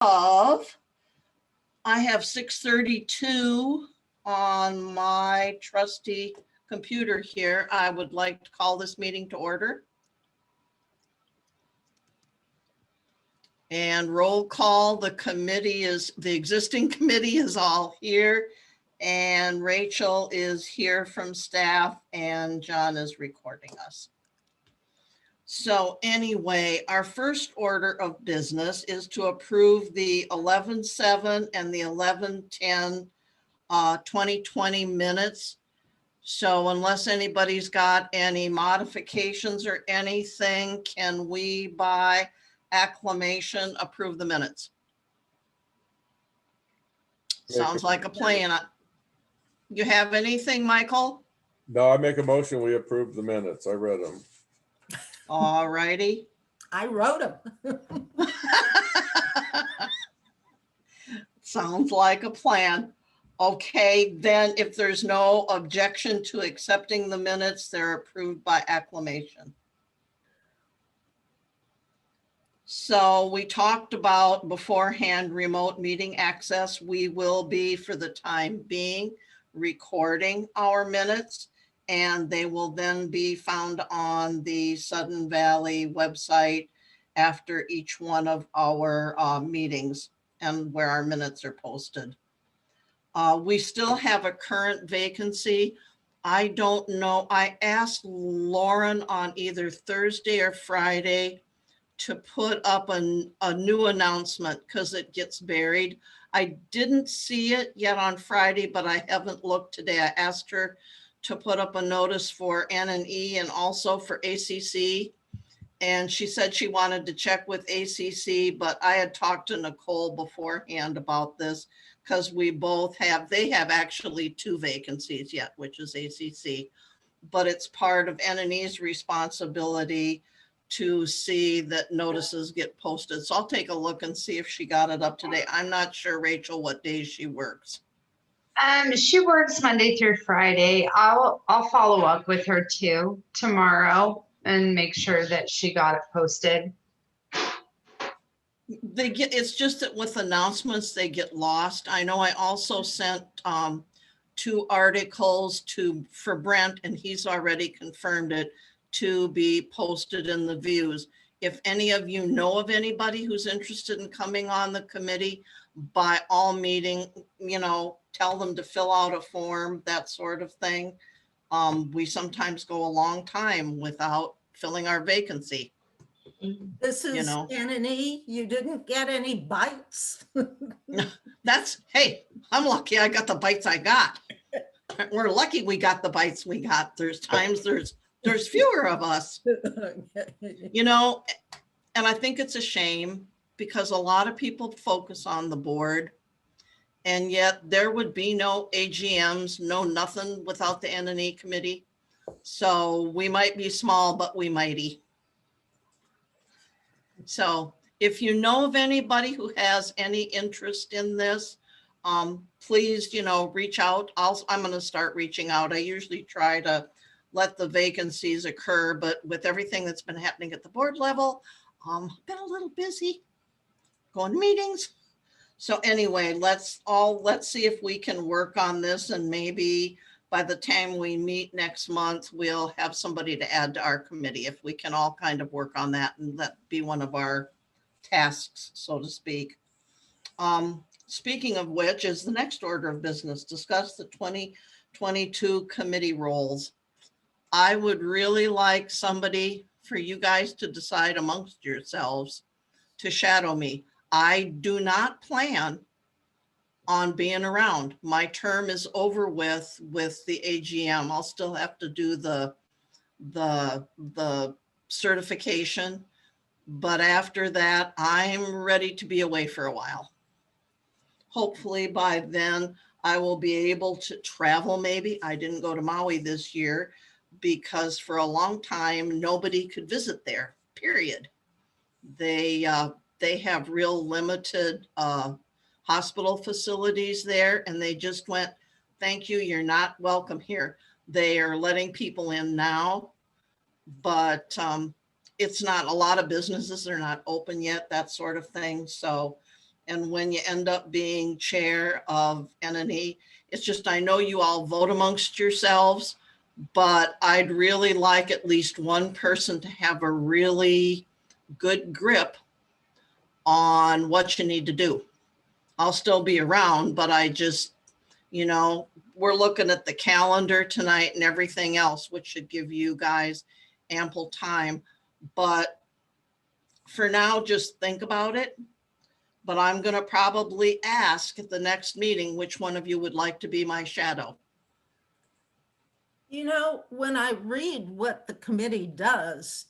of, I have 6:32 on my trusty computer here. I would like to call this meeting to order. And roll call, the existing committee is all here. And Rachel is here from staff and John is recording us. So anyway, our first order of business is to approve the 11/7 and the 11/10 2020 minutes. So unless anybody's got any modifications or anything, can we by acclamation approve the minutes? Sounds like a plan. You have anything, Michael? No, I make a motion, we approve the minutes. I read them. All righty. I wrote them. Sounds like a plan. Okay, then if there's no objection to accepting the minutes, they're approved by acclamation. So we talked about beforehand remote meeting access. We will be, for the time being, recording our minutes, and they will then be found on the Sudden Valley website after each one of our meetings and where our minutes are posted. We still have a current vacancy. I don't know. I asked Lauren on either Thursday or Friday to put up a new announcement because it gets buried. I didn't see it yet on Friday, but I haven't looked today. I asked her to put up a notice for N&E and also for ACC. And she said she wanted to check with ACC, but I had talked to Nicole beforehand about this because they have actually 2 vacancies yet, which is ACC, but it's part of N&E's responsibility to see that notices get posted. So I'll take a look and see if she got it up today. I'm not sure, Rachel, what days she works. She works Monday through Friday. I'll follow up with her too tomorrow and make sure that she got it posted. It's just that with announcements, they get lost. I know I also sent 2 articles for Brent, and he's already confirmed it, to be posted in the views. If any of you know of anybody who's interested in coming on the committee, by all meeting, tell them to fill out a form, that sort of thing. We sometimes go a long time without filling our vacancy. This is N&E. You didn't get any bites. Hey, I'm lucky I got the bites I got. We're lucky we got the bites we got. There's times there's fewer of us, and I think it's a shame because a lot of people focus on the board, and yet there would be no AGMs, no nothing without the N&E committee. So we might be small, but we mighty. So if you know of anybody who has any interest in this, please, reach out. I'm going to start reaching out. I usually try to let the vacancies occur, but with everything that's been happening at the board level, been a little busy going to meetings. So anyway, let's see if we can work on this, and maybe by the time we meet next month, we'll have somebody to add to our committee, if we can all kind of work on that and that be one of our tasks, so to speak. Speaking of which, is the next order of business, discuss the 2022 committee roles. I would really like somebody for you guys to decide amongst yourselves to shadow me. I do not plan on being around. My term is over with the AGM. I'll still have to do the certification, but after that, I'm ready to be away for a while. Hopefully by then I will be able to travel. Maybe I didn't go to Maui this year because for a long time, nobody could visit there, period. They have real limited hospital facilities there, and they just went, thank you, you're not welcome here. They are letting people in now, but it's not, a lot of businesses are not open yet, that sort of thing. So And when you end up being chair of N&E, it's just, I know you all vote amongst yourselves, but I'd really like at least one person to have a really good grip on what you need to do. I'll still be around, but I just, we're looking at the calendar tonight and everything else, which should give you guys ample time. But for now, just think about it. But I'm going to probably ask at the next meeting which one of you would like to be my shadow. When I read what the committee does,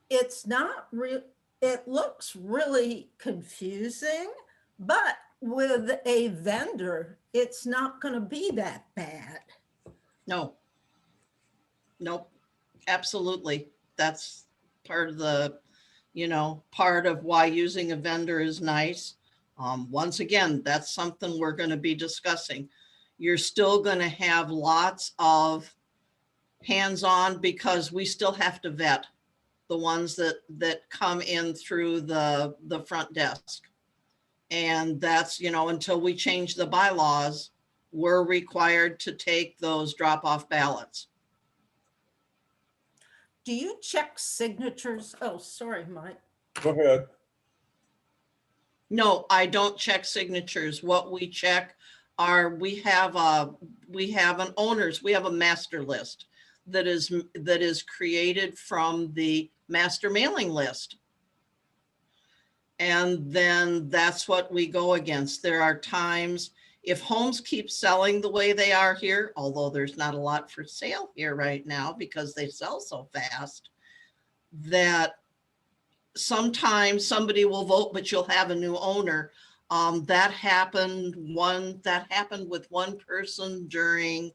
it's not real. It looks really confusing, but with a vendor, it's not going to be that bad. No. Nope. Absolutely. That's part of the, part of why using a vendor is nice. Once again, that's something we're going to be discussing. You're still going to have lots of hands-on because we still have to vet the ones that come in through the front desk. And that's, until we change the bylaws, we're required to take those drop-off ballots. Do you check signatures? Oh, sorry, Mike. Go ahead. No, I don't check signatures. What we check are, we have an owners, we have a master list that is created from the master mailing list. And then that's what we go against. There are times if homes keep selling the way they are here, although there's not a lot for sale here right now because they sell so fast, that sometimes somebody will vote, but you'll have a new owner. That happened with one person during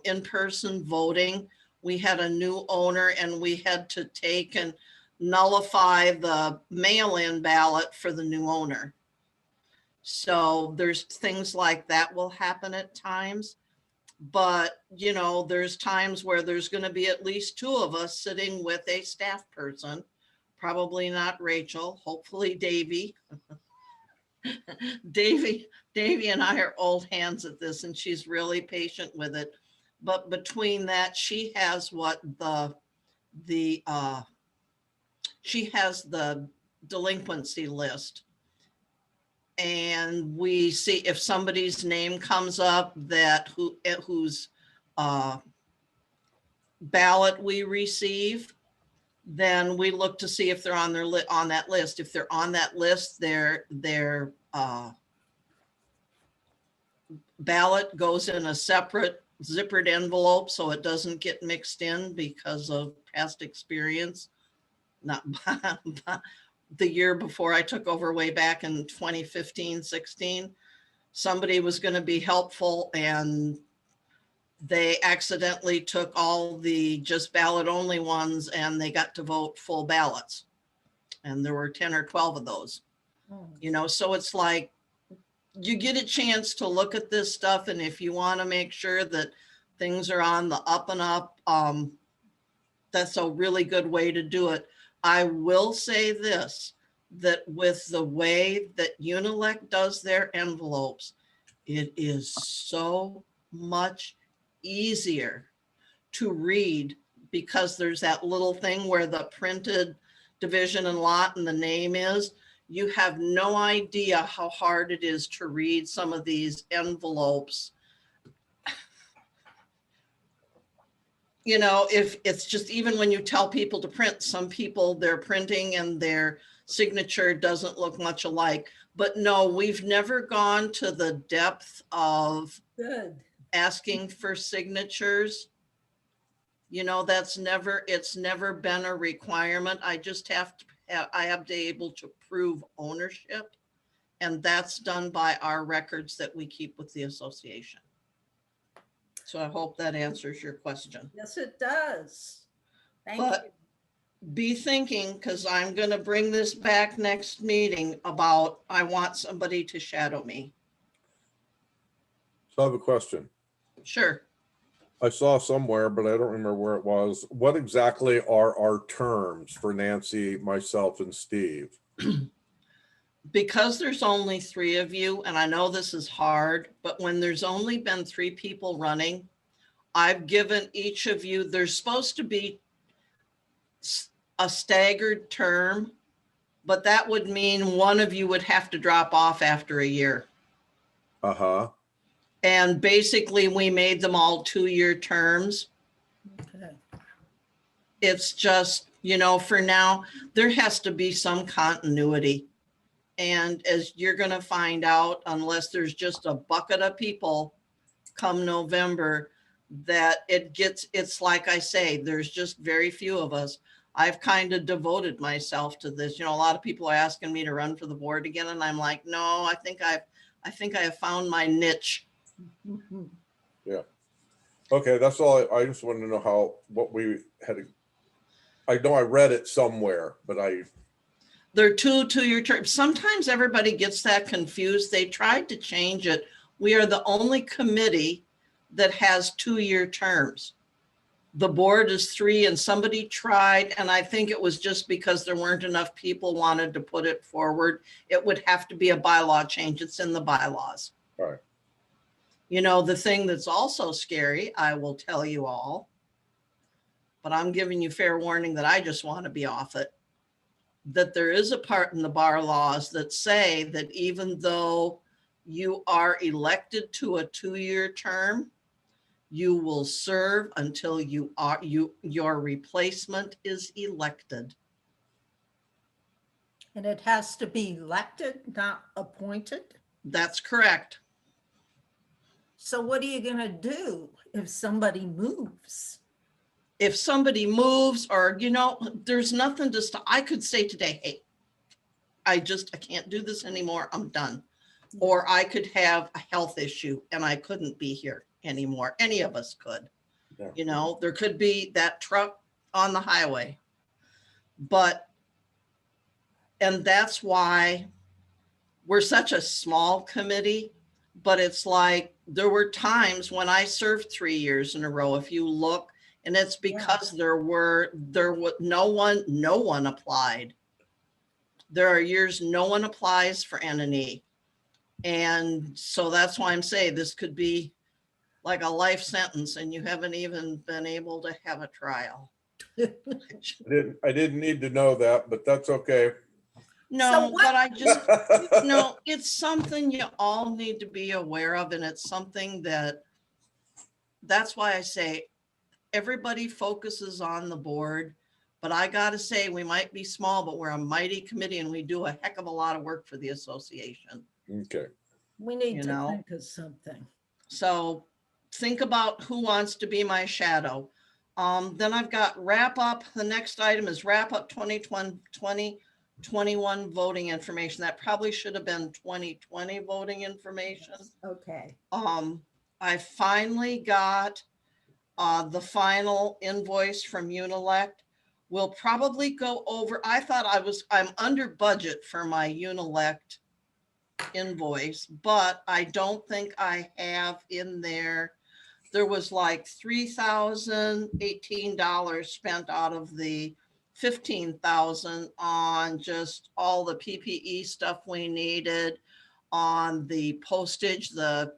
in-person voting. We had a new owner and we had to take and nullify the mail-in ballot for the new owner. So there's things like that will happen at times. But, there's times where there's going to be at least two of us sitting with a staff person. Probably not Rachel, hopefully Davy. Davy and I are old hands at this and she's really patient with it. But between that, she has she has the delinquency list. And we see if somebody's name comes up whose ballot we receive, then we look to see if they're on that list. If they're on that list, their ballot goes in a separate zippered envelope so it doesn't get mixed in because of past experience. Not the year before I took over way back in 2015, 16, somebody was going to be helpful and they accidentally took all the just ballot only ones and they got to vote full ballots. And there were 10 or 12 of those, so it's like you get a chance to look at this stuff. And if you want to make sure that things are on the up and up, that's a really good way to do it. I will say this, that with the way that Unilec does their envelopes, it is so much easier to read because there's that little thing where the printed division and lot and the name is. You have no idea how hard it is to read some of these envelopes. If it's just, even when you tell people to print, some people, they're printing and their signature doesn't look much alike. But no, we've never gone to the depth of asking for signatures. It's never been a requirement. I just have to be able to prove ownership. And that's done by our records that we keep with the association. So I hope that answers your question. Yes, it does. Thank you. Be thinking, because I'm going to bring this back next meeting about, I want somebody to shadow me. So I have a question. Sure. I saw somewhere, but I don't remember where it was. What exactly are our terms for Nancy, myself, and Steve? because there's only 3 of you, and I know this is hard, but when there's only been 3 people running, I've given each of you, there's supposed to be a staggered term, but that would mean one of you would have to drop off after a year. Uh-huh. And basically, we made them all 2-year terms. Okay. It's just, for now, there has to be some continuity. And as you're going to find out, unless there's just a bucket of people come November, that it's like I say, there's just very few of us. I've kind of devoted myself to this. A lot of people are asking me to run for the board again. And I'm like, no, I think I have found my niche. Mhm. Okay, that's all. I just wanted to know what we had. I know I read it somewhere, but They're 2-year terms. Sometimes everybody gets that confused. They tried to change it. We are the only committee that has 2-year terms. The board is 3, and somebody tried, and I think it was just because there weren't enough people wanted to put it forward. It would have to be a bylaw change. It's in the bylaws. all right. The thing that's also scary, I will tell you all, but I'm giving you fair warning that I just want to be off it, that there is a part in the bar laws that say that even though you are elected to a 2-year term, you will serve until your replacement is elected. And it has to be elected, not appointed. That's correct. So what are you going to do if somebody moves? If somebody moves or, there's nothing to stop. I could say today, hey, I can't do this anymore. I'm done. Or I could have a health issue and I couldn't be here anymore. Any of us could. Yeah. There could be that truck on the highway. And that's why we're such a small committee, but it's like there were times when I served 3 years in a row, if you look, and it's because there was no one applied. There are years no one applies for N&E. And so that's why I'm saying this could be like a life sentence and you haven't even been able to have a trial. I didn't need to know that, but that's okay. No, what- but I just, no, it's something you all need to be aware of. And it's something that's why I say everybody focuses on the board. But I got to say, we might be small, but we're a mighty committee and we do a heck of a lot of work for the association. Okay. We need to think of something. So think about who wants to be my shadow. Then I've got wrap up. The next item is wrap up 2021 voting information. That probably should have been 2020 voting information. Okay. I finally got the final invoice from Unilect. We'll probably go over. I thought I'm under budget for my Unilect invoice, but I don't think I have in there. There was like $3,018 spent out of the 15,000 on just all the PPE stuff we needed, on the postage, to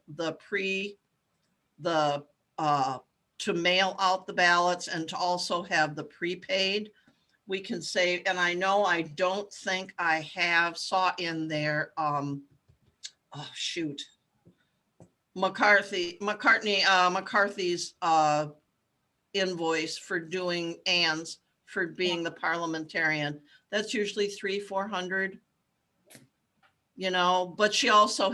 mail out the ballots and to also have the prepaid. We can save, and I know I don't think I saw in there, McCarthy's invoice for doing Ann's for being the parliamentarian. That's usually $300-400, but she also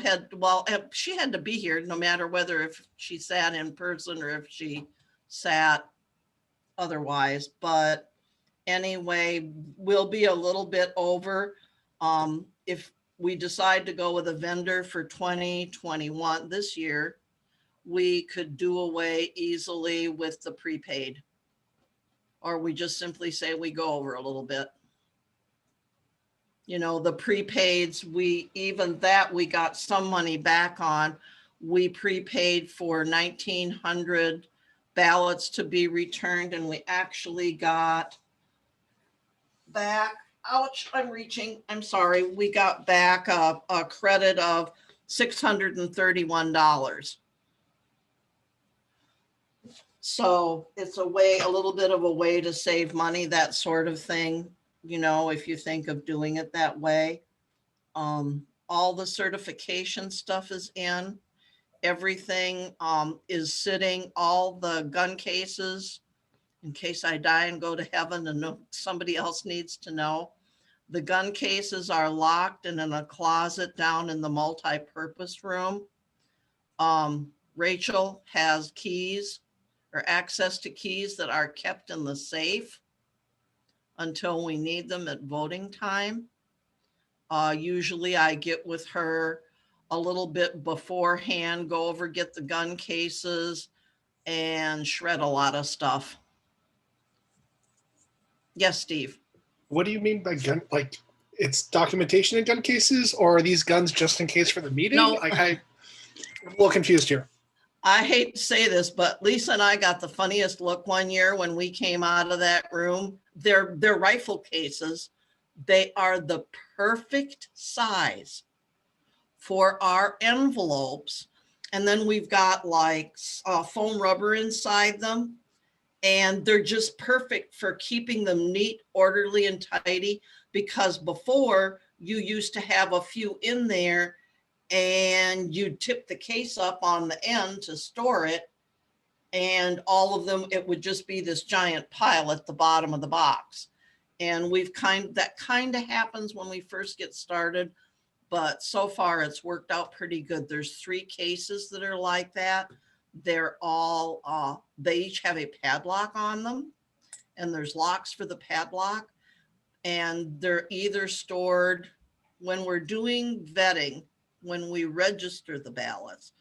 she had to be here no matter whether if she sat in person or if she sat otherwise. But anyway, we'll be a little bit over. If we decide to go with a vendor for 2021 this year, we could do away easily with the prepaid. Or we just simply say we go over a little bit. The prepaids, we got some money back on. We prepaid for 1,900 ballots to be returned, and we actually got back, ouch, I'm reaching, I'm sorry, we got back a credit of $631. So it's a little bit of a way to save money, that sort of thing, if you think of doing it that way. All the certification stuff is in, everything is sitting, all the gun cases, in case I die and go to heaven and somebody else needs to know. The gun cases are locked and in a closet down in the multi-purpose room. Rachel has keys or access to keys that are kept in the safe until we need them at voting time. Usually I get with her a little bit beforehand, go over, get the gun cases and shred a lot of stuff. Yes, Steve. What do you mean by gun? Like, it's documentation in gun cases, or are these guns just in case for the meeting? No. I'm a little confused here. I hate to say this, but Lisa and I got the funniest look one year when we came out of that room. They're rifle cases. They are the perfect size for our envelopes. And then we've got like foam rubber inside them. And they're just perfect for keeping them neat, orderly, and tidy. Because before, you used to have a few in there and you'd tip the case up on the end to store it. And all of them, it would just be this giant pile at the bottom of the box. And that kind of happens when we first get started, but so far it's worked out pretty good. There's 3 cases that are like that. They're all, they each have a padlock on them, and there's locks for the padlock, and they're either stored when we're doing vetting, when we register the ballots,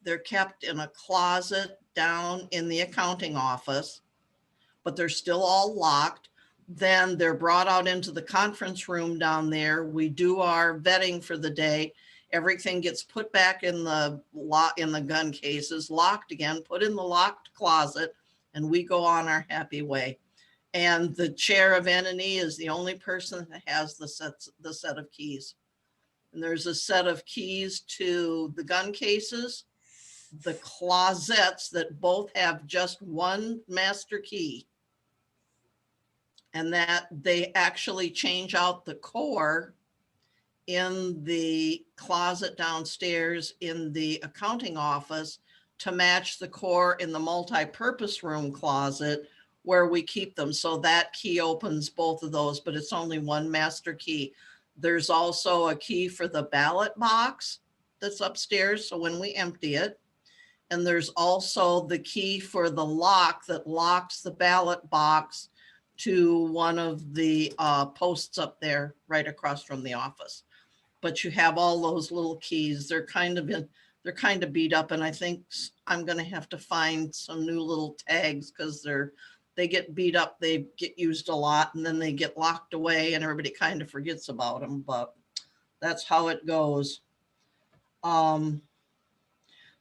they're kept in a closet down in the accounting office, but they're still all locked. Then they're brought out into the conference room down there. We do our vetting for the day. Everything gets put back in the gun cases, locked again, put in the locked closet, and we go on our happy way. And the chair of N&E is the only person that has the set of keys. And there's a set of keys to the gun cases, the closets that both have just one master key. And that they actually change out the core in the closet downstairs in the accounting office to match the core in the multi-purpose room closet where we keep them. So that key opens both of those, but it's only one master key. There's also a key for the ballot box that's upstairs, so when we empty it. And there's also the key for the lock that locks the ballot box to one of the posts up there right across from the office. But you have all those little keys. They're kind of beat up, and I think I'm going to have to find some new little tags because they get beat up, they get used a lot, and then they get locked away and everybody kind of forgets about them, but that's how it goes.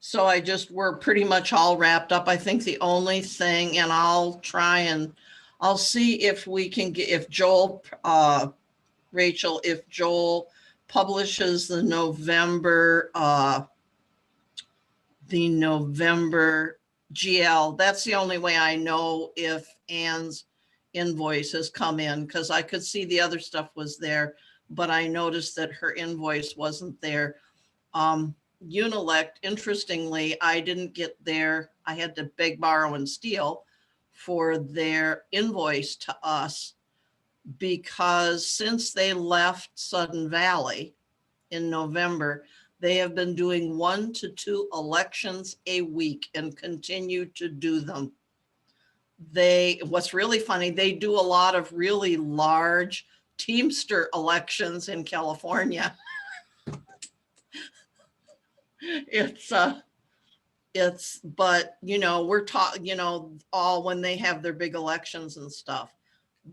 So we're pretty much all wrapped up. I think the only thing, and I'll see if we can get, if Joel, Rachel, if Joel publishes the November GL, that's the only way I know if Ann's invoice has come in, because I could see the other stuff was there, but I noticed that her invoice wasn't there. Unilect, interestingly, I didn't get there. I had to beg, borrow, and steal for their invoice to us, because since they left Sudden Valley in November, they have been doing 1 to 2 elections a week and continue to do them. What's really funny, they do a lot of really large Teamster elections in California. But we're talking, all when they have their big elections and stuff,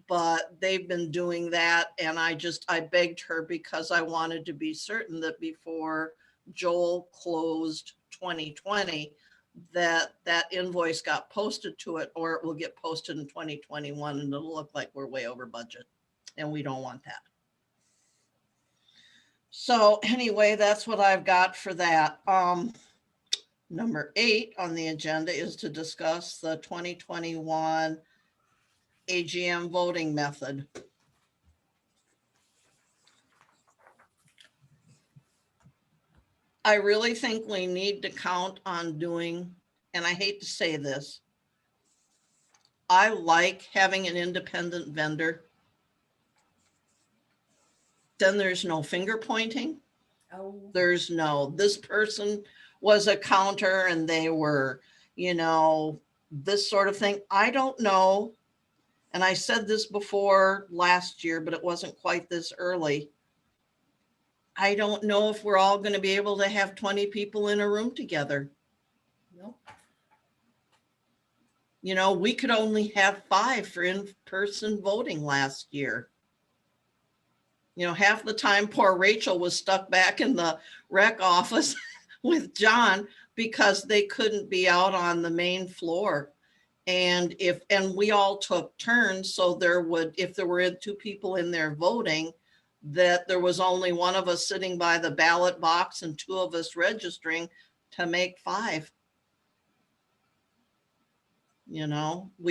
but they've been doing that. And I begged her, because I wanted to be certain that before Joel closed 2020, that invoice got posted to it, or it will get posted in 2021 and it'll look like we're way over budget. and we don't want that. So anyway, that's what I've got for that. Number 8 on the agenda is to discuss the 2021 AGM voting method. I really think we need to count on doing, and I hate to say this, I like having an independent vendor. Then there's no finger pointing. Oh, There's no, this person was a counter and they were, this sort of thing. I don't know. And I said this before last year, but it wasn't quite this early. I don't know if we're all going to be able to have 20 people in a room together. nope. We could only have 5 for in-person voting last year. Half the time poor Rachel was stuck back in the rec office with John because they couldn't be out on the main floor. And we all took turns, so if there were 2 people in there voting, that there was only one of us sitting by the ballot box and 2 of us registering to make 5. We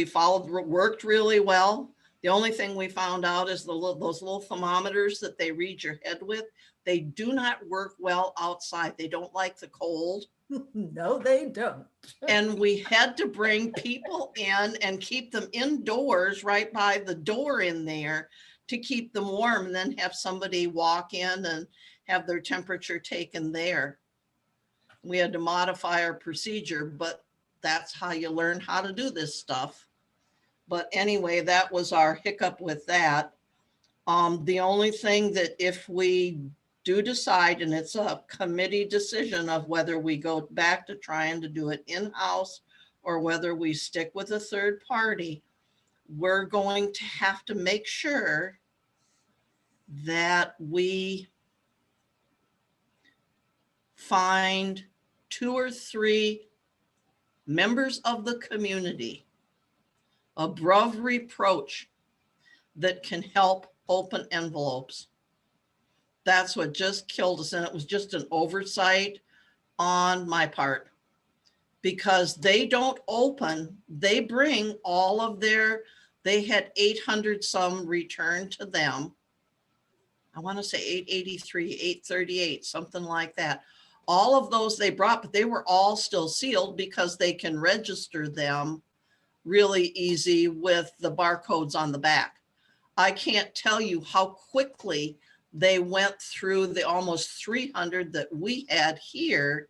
worked really well. The only thing we found out is those little thermometers that they read your head with, they do not work well outside. They don't like the cold. No, they don't. And we had to bring people in and keep them indoors right by the door in there to keep them warm, and then have somebody walk in and have their temperature taken there. We had to modify our procedure, but that's how you learn how to do this stuff. But anyway, that was our hiccup with that. The only thing that if we do decide, and it's a committee decision of whether we go back to trying to do it in-house or whether we stick with a third party, we're going to have to make sure that we find 2 or 3 members of the community above reproach that can help open envelopes. That's what just killed us. And it was just an oversight on my part, because they don't open, they bring all of they had 800 some returned to them. I want to say 883, 838, something like that. All of those they brought, but they were all still sealed because they can register them really easy with the barcodes on the back. I can't tell you how quickly they went through the almost 300 that we had here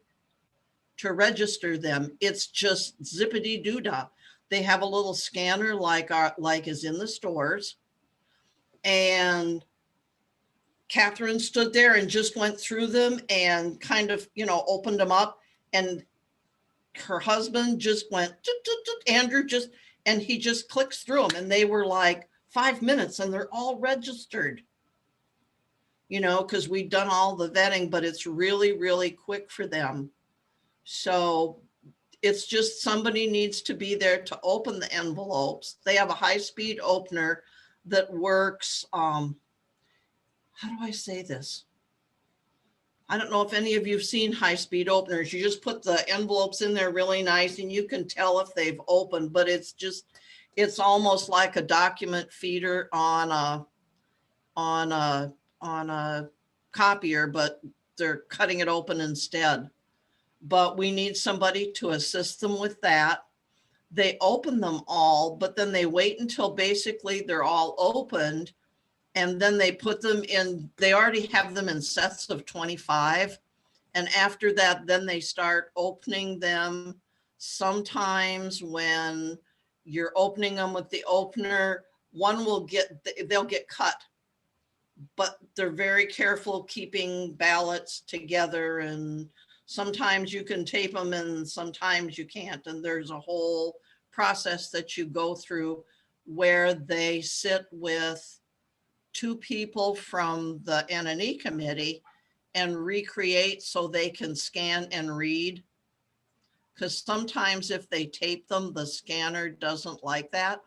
to register them. It's just zippity doo dah. They have a little scanner like is in the stores. And Catherine stood there and just went through them and kind of, opened them up. And her husband just went, Andrew and he just clicks through them. And they were like 5 minutes and they're all registered, because we've done all the vetting, but it's really, really quick for them. So it's just somebody needs to be there to open the envelopes. They have a high-speed opener that works. How do I say this? I don't know if any of you have seen high-speed openers. You just put the envelopes in there really nice and you can tell if they've opened, but it's almost like a document feeder on a copier, but they're cutting it open instead. But we need somebody to assist them with that. They open them all, but then they wait until basically they're all opened. And then they put them in, they already have them in sets of 25. And after that, then they start opening them. Sometimes when you're opening them with the opener, they'll get cut. But they're very careful keeping ballots together. And sometimes you can tape them and sometimes you can't. And there's a whole process that you go through where they sit with 2 people from the N&E committee and recreate so they can scan and read. Because sometimes if they tape them, the scanner doesn't like that.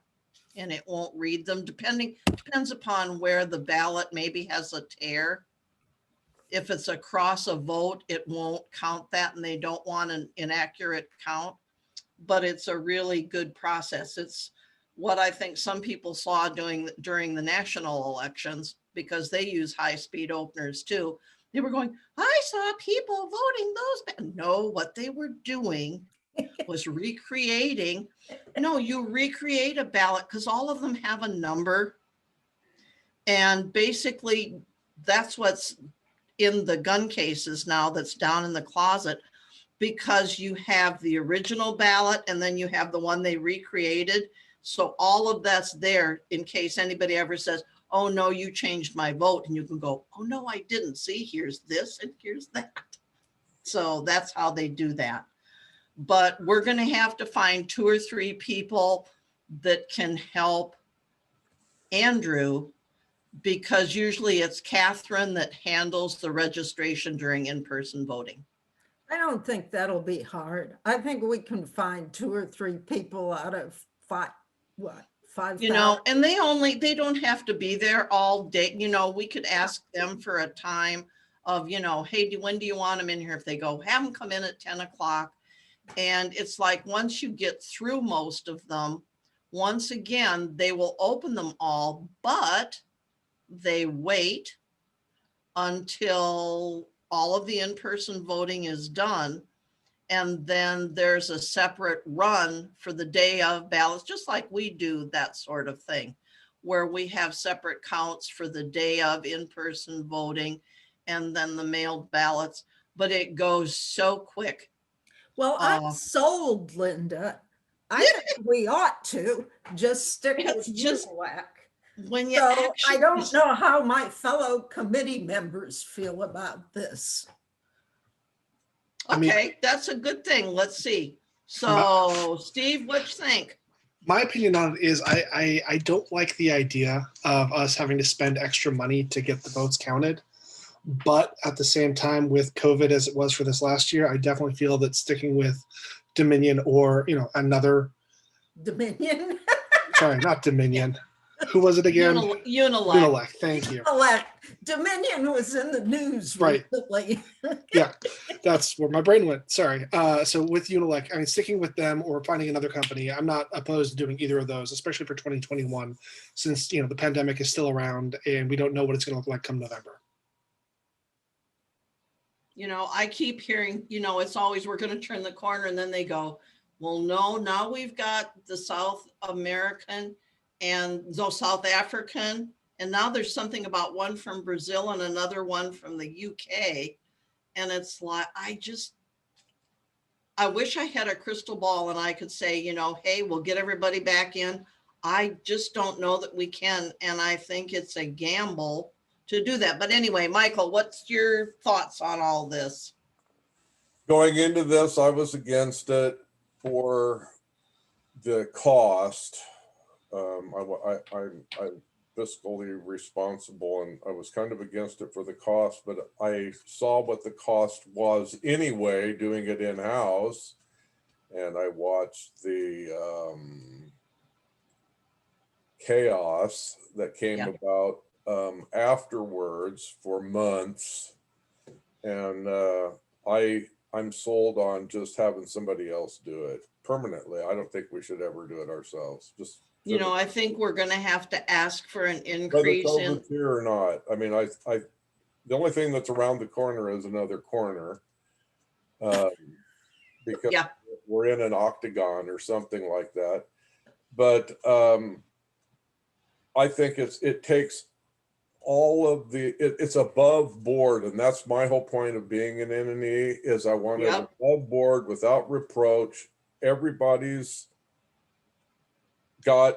and it won't read them, depends upon where the ballot maybe has a tear. If it's across a vote, it won't count that, and they don't want an inaccurate count. But it's a really good process. It's what I think some people saw during the national elections, because they use high-speed openers too. They were going, I saw people voting those. No, what they were doing was recreating. No, you recreate a ballot because all of them have a number. And basically, that's what's in the gun cases now that's down in the closet, because you have the original ballot and then you have the one they recreated. So all of that's there in case anybody ever says, oh no, you changed my vote. And you can go, oh no, I didn't. See, here's this and here's that. So that's how they do that. But we're going to have to find 2 or 3 people that can help Andrew, because usually it's Catherine that handles the registration during in-person voting. I don't think that'll be hard. I think we can find 2 or 3 people out of 5,000. You know, and they don't have to be there all day. You know, we could ask them for a time of, you know, hey, when do you want them in here? If they go, have them come in at 10 o'clock. And it's like, once you get through most of them, once again, they will open them all, but they wait until all of the in-person voting is done. And then there's a separate run for the day of ballots, just like we do that sort of thing, where we have separate counts for the day of in-person voting and then the mailed ballots, but it goes so quick. Well, I'm sold, Linda. I think we ought to just stick with ULAC. When you So I don't know how my fellow committee members feel about this. Okay, that's a good thing. Let's see. So Steve, what you think? My opinion on it is I don't like the idea of us having to spend extra money to get the votes counted. But at the same time, with COVID as it was for this last year, I definitely feel that sticking with Dominion or, you know, another Dominion. Sorry, not Dominion. Who was it again? Unilec. Unilec. Thank you. Unilec. Dominion was in the news recently. Yeah, that's where my brain went. Sorry. So with Unilec, I mean, sticking with them or finding another company, I'm not opposed to doing either of those, especially for 2021, since, you know, the pandemic is still around and we don't know what it's going to look like come November. You know, I keep hearing, you know, it's always, we're going to turn the corner, and then they go, well, no, now we've got the South American and the South African. And now there's something about one from Brazil and another one from the UK. And it's like, I wish I had a crystal ball and I could say, you know, hey, we'll get everybody back in. I just don't know that we can. And I think it's a gamble to do that. But anyway, Michael, what's your thoughts on all this? Going into this, I was against it for the cost. I'm fiscally responsible, and I was kind of against it for the cost, but I saw what the cost was anyway, doing it in-house, and I watched the chaos that came about afterwards for months, and I'm sold on just having somebody else do it permanently. I don't think we should ever do it ourselves. Just, you know, I think we're going to have to ask for an increase whether in COVID's here or not. I mean, the only thing that's around the corner is another corner, because we're in an octagon or something like that. But I think it takes all of it's above board, and that's my whole point of being an N&E is I want it above board without reproach. Everybody's got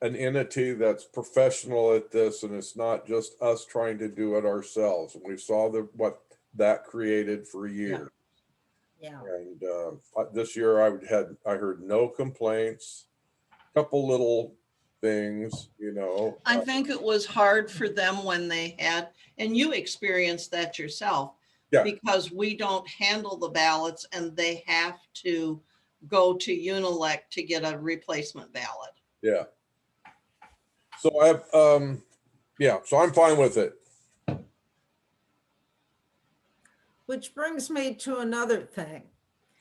an entity that's professional at this, and it's not just us trying to do it ourselves. And we saw what that created for years. Yeah. And this year I heard no complaints, couple little things, you know. I think it was hard for them when they had, and you experienced that yourself, because we don't handle the ballots and they have to go to Unilec to get a replacement ballot. Yeah. So yeah, so I'm fine with it. Which brings me to another thing.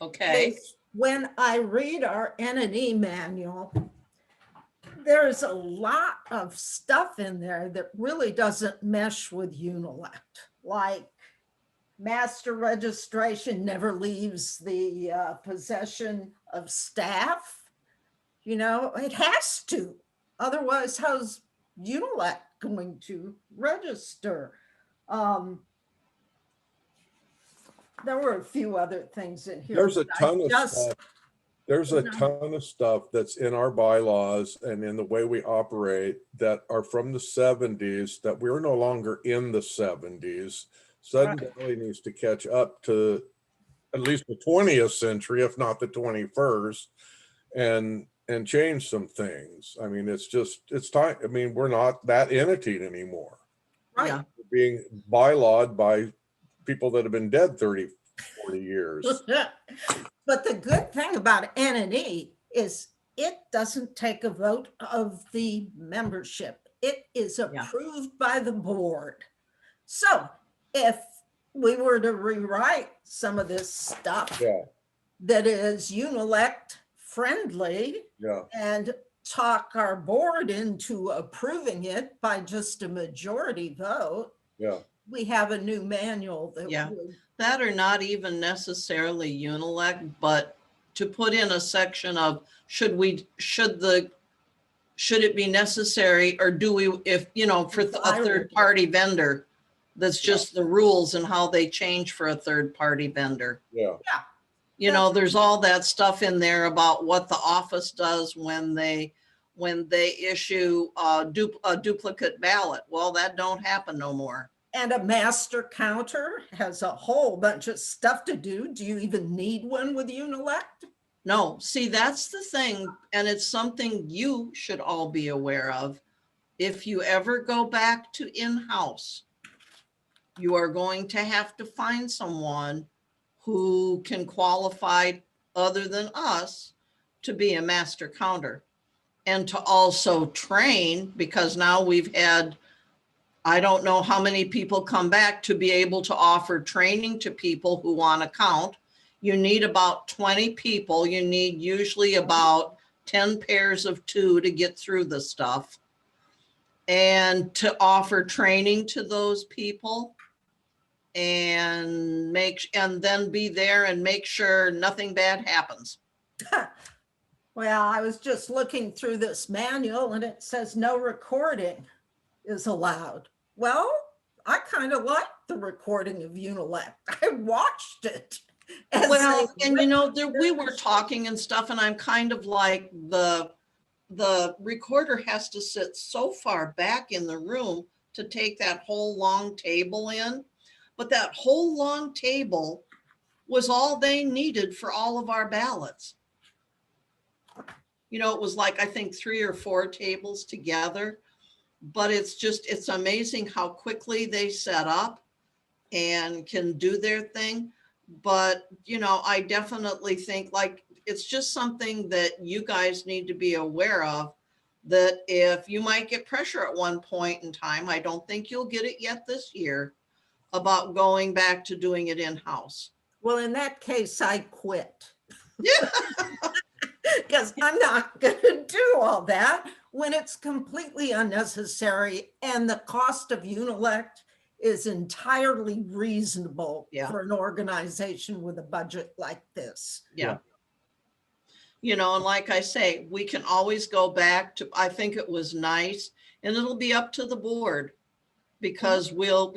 Okay, Is when I read our N&E manual, there's a lot of stuff in there that really doesn't mesh with Unilect, like master registration never leaves the possession of staff. You know, it has to. Otherwise, how's Unilect going to register? There were a few other things in here. There's a but I ton of just- stuff. There's a No. ton of stuff that's in our bylaws and in the way we operate that are from the 70s, that we're no longer in the 70s. Sudden Valley needs to catch up to at least the 20th century, if not the 21st, and change some things. I mean, it's time. I mean, we're not that entity anymore. Right. yeah, We're being bylawed by people that have been dead 30, 40 years. But the good thing about N&E is it doesn't take a vote of the membership. It is approved by the board. So if we were to rewrite some of this stuff Yeah, that is Unilect friendly yeah. and talk our board into approving it by just a majority vote, Yeah. we have a new manual that Yeah. would that are not even necessarily Unilect, but to put in a section of should it be necessary, or do we, if, you know, for a third party vendor, that's just the rules and how they change for a third party vendor. Yeah. You know, there's all that stuff in there about what the office does when they issue a duplicate ballot. Well, that don't happen no more. And a master counter has a whole bunch of stuff to do. Do you even need one with Unilect? No, see, that's the thing. And it's something you should all be aware of. If you ever go back to in-house, you are going to have to find someone who can qualify other than us to be a master counter and to also train, because now we've had, I don't know how many people come back to be able to offer training to people who want to count. You need about 20 people. You need usually about 10 pairs of 2 to get through the stuff. And to offer training to those people and then be there and make sure nothing bad happens. Well, I was just looking through this manual and it says no recording is allowed. Well, I kind of like the recording of Unilect. I watched it. Well, and you know, we were talking and stuff, and I'm kind of like the recorder has to sit so far back in the room to take that whole long table in. But that whole long table was all they needed for all of our ballots. You know, it was like, I think 3 or 4 tables together, but it's amazing how quickly they set up and can do their thing. But, you know, I definitely think like, it's just something that you guys need to be aware of, that if you might get pressure at one point in time, I don't think you'll get it yet this year, about going back to doing it in-house. Well, in that case, I quit. Yeah. Because I'm not going to do all that when it's completely unnecessary and the cost of Unilect is entirely reasonable for an organization with a budget like this. Yeah. You know, and like I say, we can always go back to, I think it was nice, and it'll be up to the board, because we'll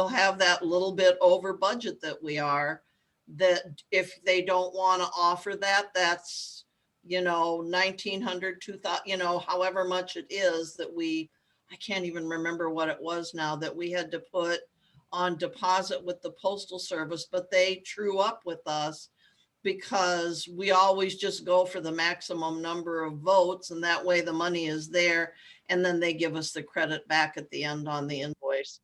have that little bit over budget that we are, that if they don't want to offer that, that's, you know, 1,900, 2,000, you know, however much it is that I can't even remember what it was now, that we had to put on deposit with the postal service, but they true up with us because we always just go for the maximum number of votes, and that way the money is there, and then they give us the credit back at the end on the invoice.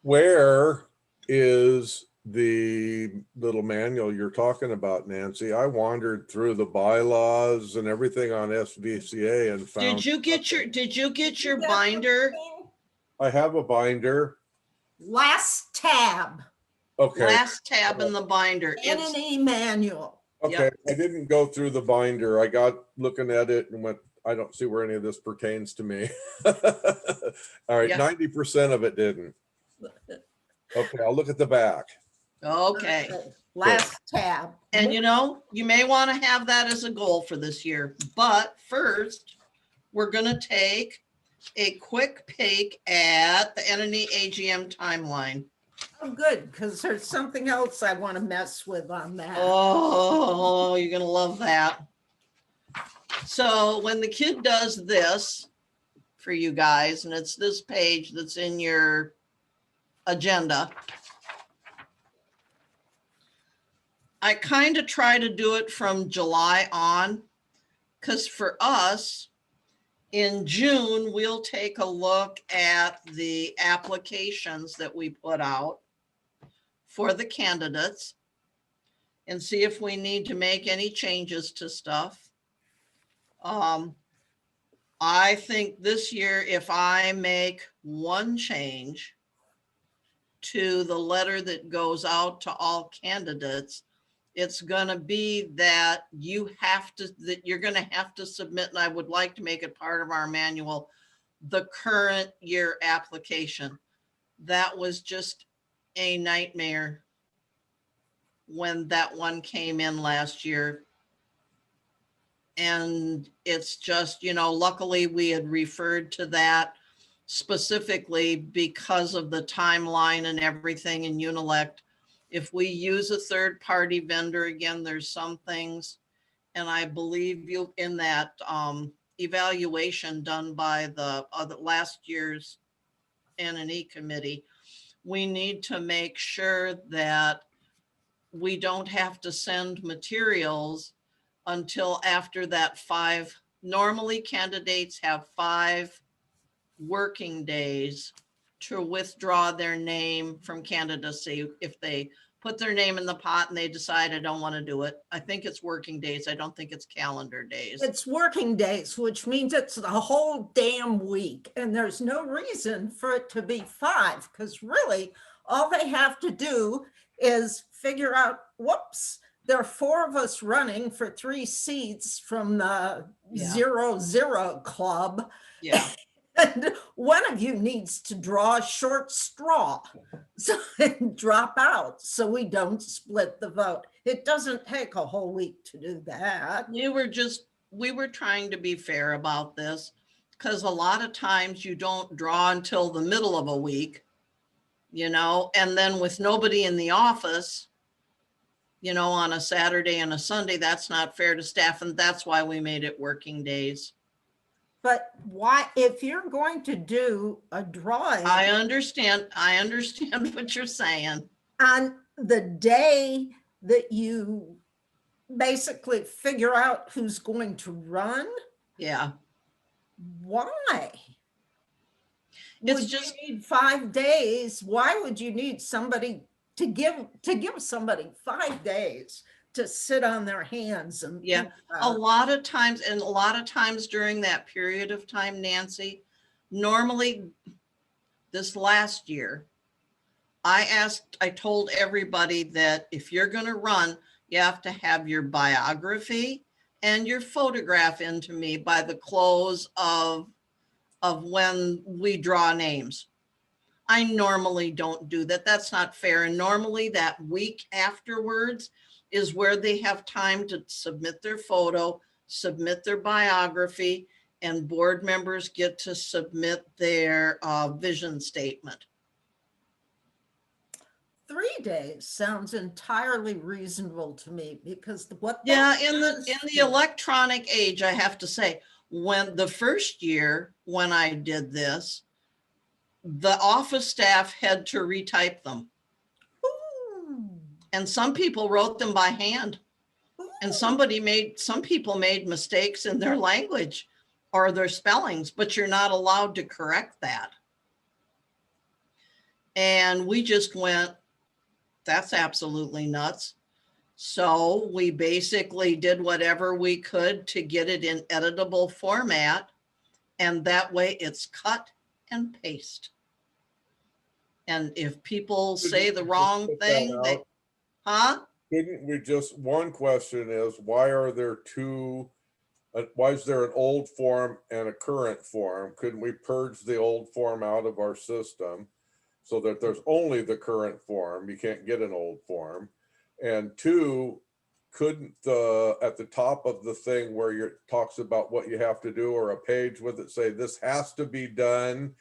Where is the little manual you're talking about, Nancy, I wandered through the bylaws and everything on SVCA and found. Did you get your binder? I have a binder. Last tab, Okay, Last tab in the binder. It's, N&E manual. okay. I didn't go through the binder. I got looking at it and went, I don't see where any of this pertains to me. All right, Yeah. 90% of it didn't. Okay, I'll look at the back. okay. Last tab. And you know, you may want to have that as a goal for this year, but first we're going to take a quick peek at the N&E AGM timeline. Oh, good, because there's something else I want to mess with on that. Oh, you're going to love that. So when the kid does this for you guys, and it's this page that's in your agenda, I kind of try to do it from July on, because for us, in June, we'll take a look at the applications that we put out for the candidates and see if we need to make any changes to stuff. I think this year, if I make one change to the letter that goes out to all candidates, it's going to be that you're going to have to submit, and I would like to make it part of our manual, the current year application. That was just a nightmare when that one came in last year. And it's just, you know, luckily we had referred to that specifically because of the timeline and everything in Unilect. If we use a third-party vendor, again, there's some things, and I believe you in that evaluation done by the last year's N&E committee, we need to make sure that we don't have to send materials until after that normally candidates have 5 working days to withdraw their name from candidacy if they put their name in the pot and they decide I don't want to do it. I think it's working days. I don't think it's calendar days. It's working days, which means it's the whole damn week. And there's no reason for it to be 5, because really all they have to do is figure out, whoops, there are 4 of us running for 3 seats from the Yeah. 0-0 club. Yeah. And one of you needs to draw a short straw and drop out so we don't split the vote. It doesn't take a whole week to do that. We were trying to be fair about this, because a lot of times you don't draw until the middle of a week, you know, and then with nobody in the office, you know, on a Saturday and a Sunday, that's not fair to staff. And that's why we made it working days. But why, if you're going to do a drawing I understand what you're saying. on the day that you basically figure out who's going to run, Yeah. why? It's Would just, you need 5 days? Why would you need somebody to give somebody 5 days to sit on their hands and Yeah, think a about it? lot of times during that period of time, Nancy, normally this last year, I told everybody that if you're going to run, you have to have your biography and your photograph into me by the close of when we draw names. I normally don't do that. That's not fair. And normally that week afterwards is where they have time to submit their photo, submit their biography, and board members get to submit their vision statement. 3 days sounds entirely reasonable to me, because Yeah, in the electronic age, I have to say, when the first year when I did this, the office staff had to retype them. Ooh. And some people wrote them by hand. And some people made mistakes in their language or their spellings, but you're not allowed to correct that. And we just went, That's absolutely nuts. So we basically did whatever we could to get it in editable format. And that way it's cut and paste. And if people say the wrong Put that thing, they, out. huh? Couldn't we just, one question is, why are there why is there an old form and a current form? Couldn't we purge the old form out of our system so that there's only the current form? You can't get an old form. And two, couldn't at the top of the thing where it talks about what you have to do, or a page with it say, this has to be done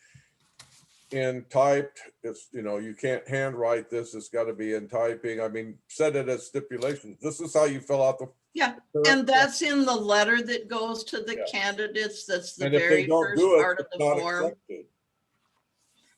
in typed, it's, you can't handwrite this, it's got to be in typing. I mean, set it as stipulations. This is how you fill out the. Yeah, and that's in the letter that goes to the Yeah. candidates. That's the And if they very don't first do it, part of it's the not form. accepted.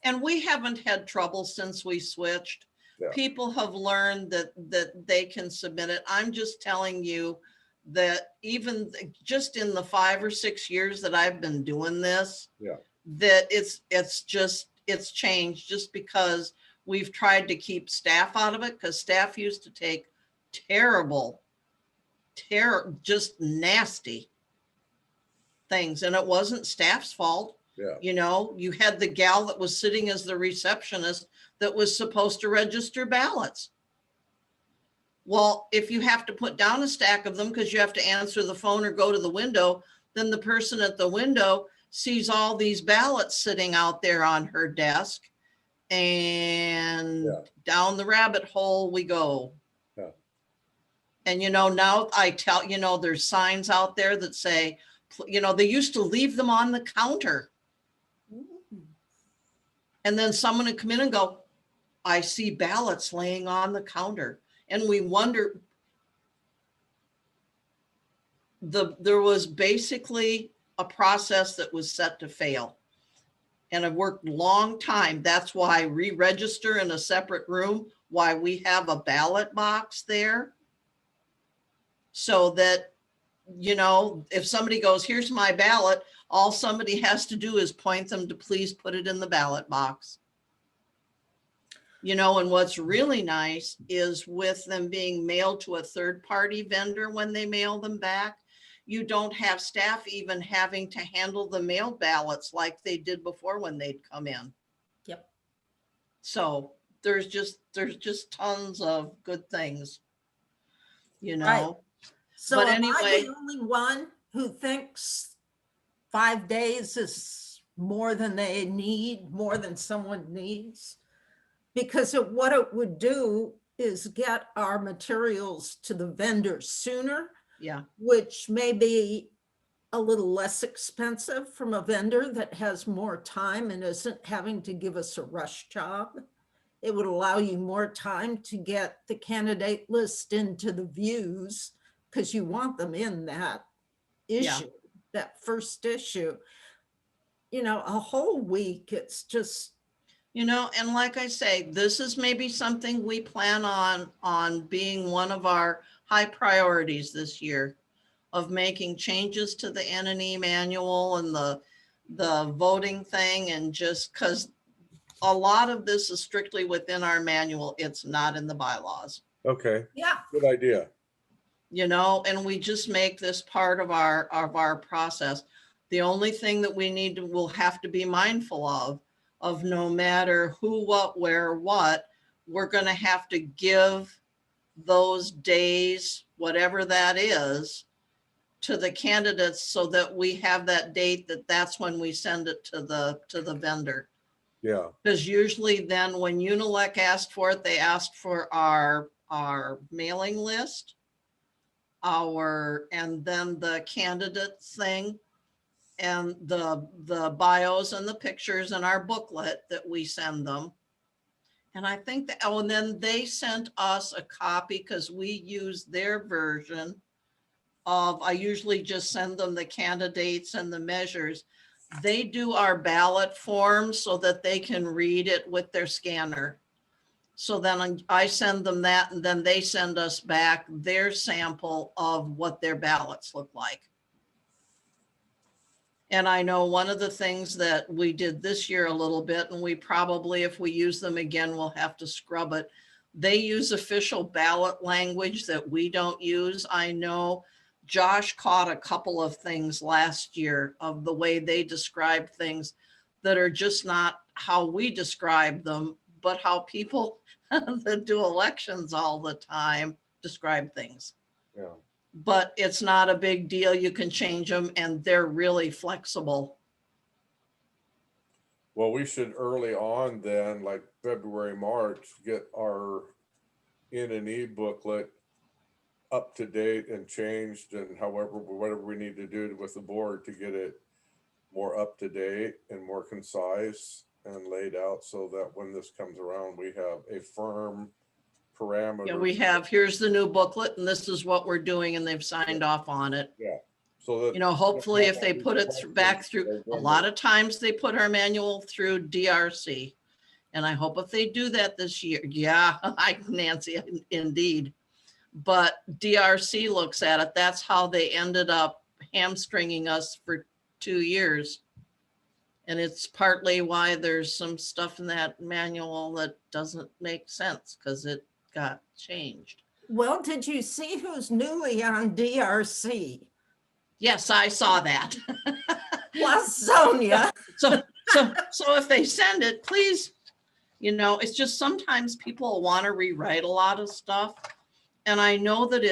And we haven't had trouble since we switched. Yeah. People have learned that they can submit it. I'm just telling you that even just in the 5 or 6 years that I've been doing this, Yeah. that it's changed just because we've tried to keep staff out of it, because staff used to take just nasty things, and it wasn't staff's fault. Yeah. You had the gal that was sitting as the receptionist that was supposed to register ballots. Well, if you have to put down a stack of them because you have to answer the phone or go to the window, then the person at the window sees all these ballots sitting out there on her desk, and down the rabbit hole we go. Yeah. And now I tell, there's signs out there that say, they used to leave them on the counter. And then someone would come in and go, I see ballots laying on the counter. And we wonder, there was basically a process that was set to fail. And I've worked a long time. That's why I re-register in a separate room, why we have a ballot box there. So that, if somebody goes, here's my ballot, all somebody has to do is point them to please put it in the ballot box. And what's really nice is with them being mailed to a third-party vendor when they mail them back, you don't have staff even having to handle the mailed ballots like they did before when they'd come in. Yep. So there's just tons of good things, Right. So But am I anyway- the only one who thinks 5 days is more than they need, more than someone needs? Because what it would do is get our materials to the vendors sooner, Yeah. which may be a little less expensive from a vendor that has more time and isn't having to give us a rush job. It would allow you more time to get the candidate list into the views, because you want them in that issue, that first issue. A whole week, it's just. And like I say, this is maybe something we plan on being one of our high priorities this year, of making changes to the N&E manual and the voting thing, and just because a lot of this is strictly within our manual, it's not in the bylaws. Okay. Yeah. Good idea. And we just make this part of our process. The only thing that we'll have to be mindful of no matter who, what, where, what, we're going to have to give those days, whatever that is, to the candidates so that we have that date, that's when we send it to the vendor. Yeah. Because usually then when Unilec asked for it, they asked for our mailing list, and then the candidate thing, and the bios and the pictures and our booklet that we send them. And I think and then they sent us a copy, because we use their version I usually just send them the candidates and the measures. They do our ballot forms so that they can read it with their scanner. So then I send them that, and then they send us back their sample of what their ballots look like. And I know one of the things that we did this year a little bit, and we probably, if we use them again, we'll have to scrub it. They use official ballot language that we don't use. I know Josh caught a couple of things last year of the way they describe things that are just not how we describe them, but how people that do elections all the time describe things. Yeah. But it's not a big deal. You can change them and they're really flexible. Well, we should early on then, like February, March, get our N&E booklet up to date and changed, and whatever we need to do with the board to get it more up to date and more concise and laid out, so that when this comes around, we have a firm parameter. Yeah, we have, here's the new booklet and this is what we're doing, and they've signed off on it. Yeah. So that, You know, hopefully if they put it back through, a lot of times they put our manual through DRC. And I hope if they do that this year, yeah, Nancy, indeed. But DRC looks at it. That's how they ended up hamstringing us for 2 years. And it's partly why there's some stuff in that manual that doesn't make sense because it got changed. Well, did you see who's newly on DRC? Yes, I saw that. Was Sonia. So if they send it, please, you know, it's just sometimes people want to rewrite a lot of stuff. And I know that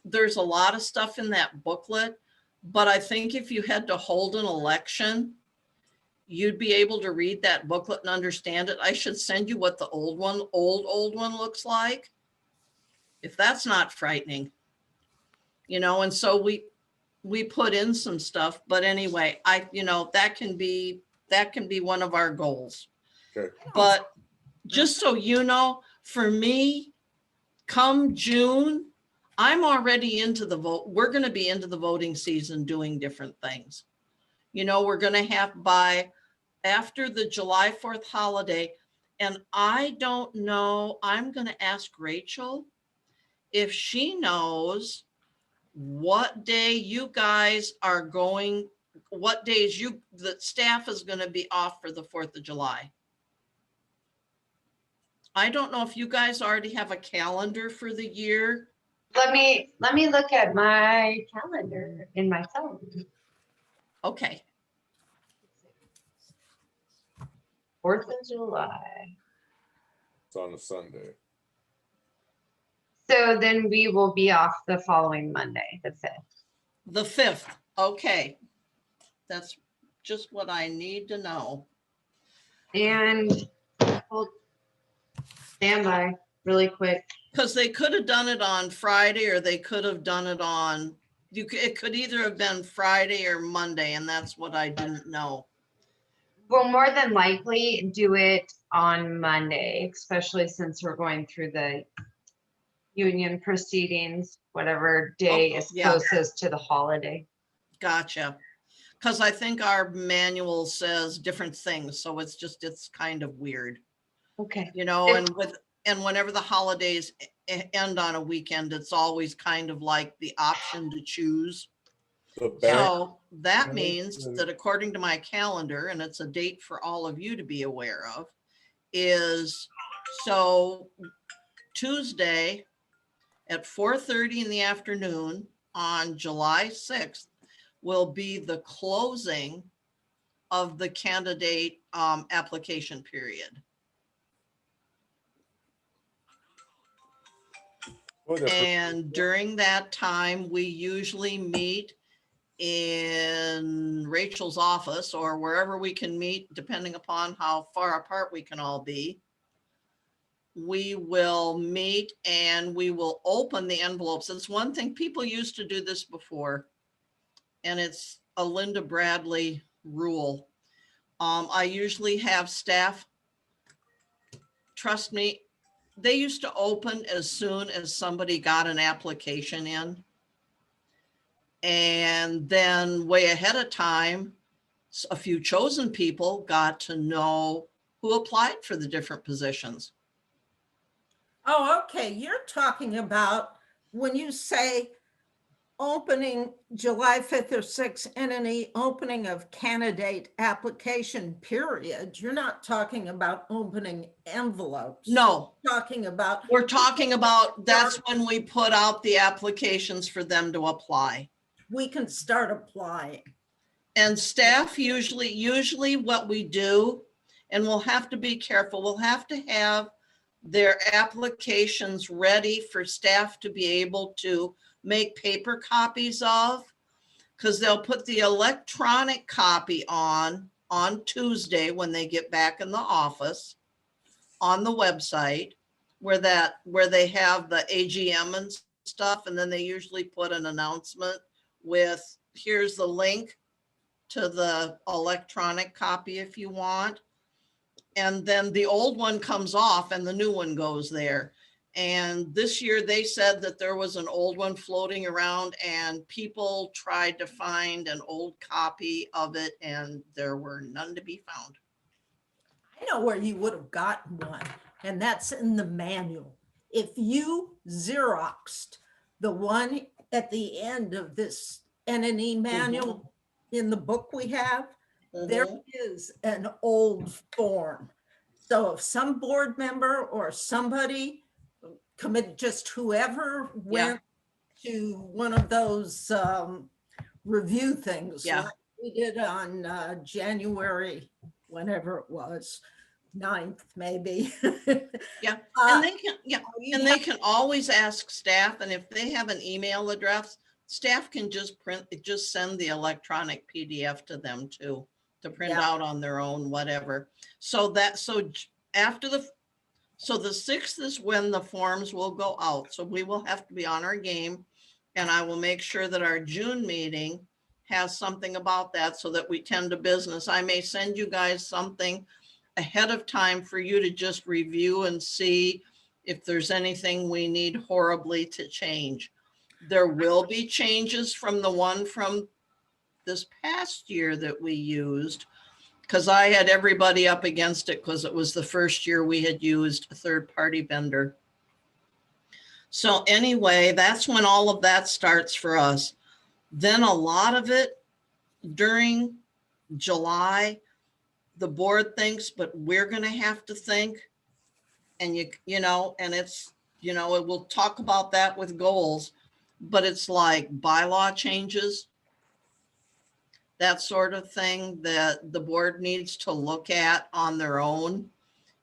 there's a lot of stuff in that booklet, but I think if you had to hold an election, you'd be able to read that booklet and understand it. I should send you what the old one looks like. If that's not frightening, you know, and so we put in some stuff, but anyway, that can be one of our goals. Okay. But just so you know, for me, come June, I'm already into the vote. We're going to be into the voting season doing different things. You know, we're going to have by after the July 4th holiday. And I don't know, I'm going to ask Rachel if she knows what day you guys are going, what days the staff is going to be off for the 4th of July. I don't know if you guys already have a calendar for the year. Let me look at my calendar in my phone. Okay. 4th of July. It's on a Sunday. So then we will be off the following Monday, the 5th. The 5th. Okay. That's just what I need to know. And hold, stand by really quick. Because they could have done it on Friday or they could have done it on, it could either have been Friday or Monday, and that's what I didn't know. We'll more than likely do it on Monday, especially since we're going through the union proceedings, whatever day is yeah. closest to the holiday. Gotcha. Because I think our manual says different things, so it's kind of weird. Okay. You know, and whenever the holidays end on a weekend, it's always kind of like the option to choose. So that means that according to my calendar, and it's a date for all of you to be aware of, is so Tuesday at 4:30 in the afternoon on July 6th will be the closing of the candidate application period. And during that time, we usually meet in Rachel's office or wherever we can meet, depending upon how far apart we can all be. We will meet and we will open the envelopes. It's one thing, people used to do this before, and it's a Linda Bradley rule. I usually have staff, trust me, they used to open as soon as somebody got an application in. And then way ahead of time, a few chosen people got to know who applied for the different positions. Oh, okay. You're talking about when you say opening July 5th or 6th, N&E opening of candidate application period, you're not talking about opening envelopes. No, You're talking about, we're talking about, that's when we put out the applications for them to apply. we can start applying. And staff usually what we do, and we'll have to be careful, we'll have to have their applications ready for staff to be able to make paper copies of, because they'll put the electronic copy on Tuesday when they get back in the office on the website where they have the AGM and stuff. And then they usually put an announcement with, here's the link to the electronic copy if you want. And then the old one comes off and the new one goes there. And this year they said that there was an old one floating around and people tried to find an old copy of it and there were none to be found. I know where you would have gotten one, and that's in the manual. If you Xeroxed the one at the end of this N&E manual in the book we have, there is an old form. So if some board member or somebody committed, just whoever went to one of those review things, Yeah. like we did on January, whenever it was, 9th maybe. Yeah, Uh, and they can, you and they have- can always ask staff, and if they have an email address, staff can just send the electronic PDF to them too, to print Yeah. out on their own, whatever. So after the 6th is when the forms will go out. So we will have to be on our game. And I will make sure that our June meeting has something about that so that we tend to business. I may send you guys something ahead of time for you to just review and see if there's anything we need horribly to change. There will be changes from the one from this past year that we used, because I had everybody up against it because it was the first year we had used a third-party vendor. So anyway, that's when all of that starts for us. Then a lot of it during July, the board thinks, but we're going to have to think. And and it's, we'll talk about that with goals, but it's like bylaw changes, that sort of thing that the board needs to look at on their own.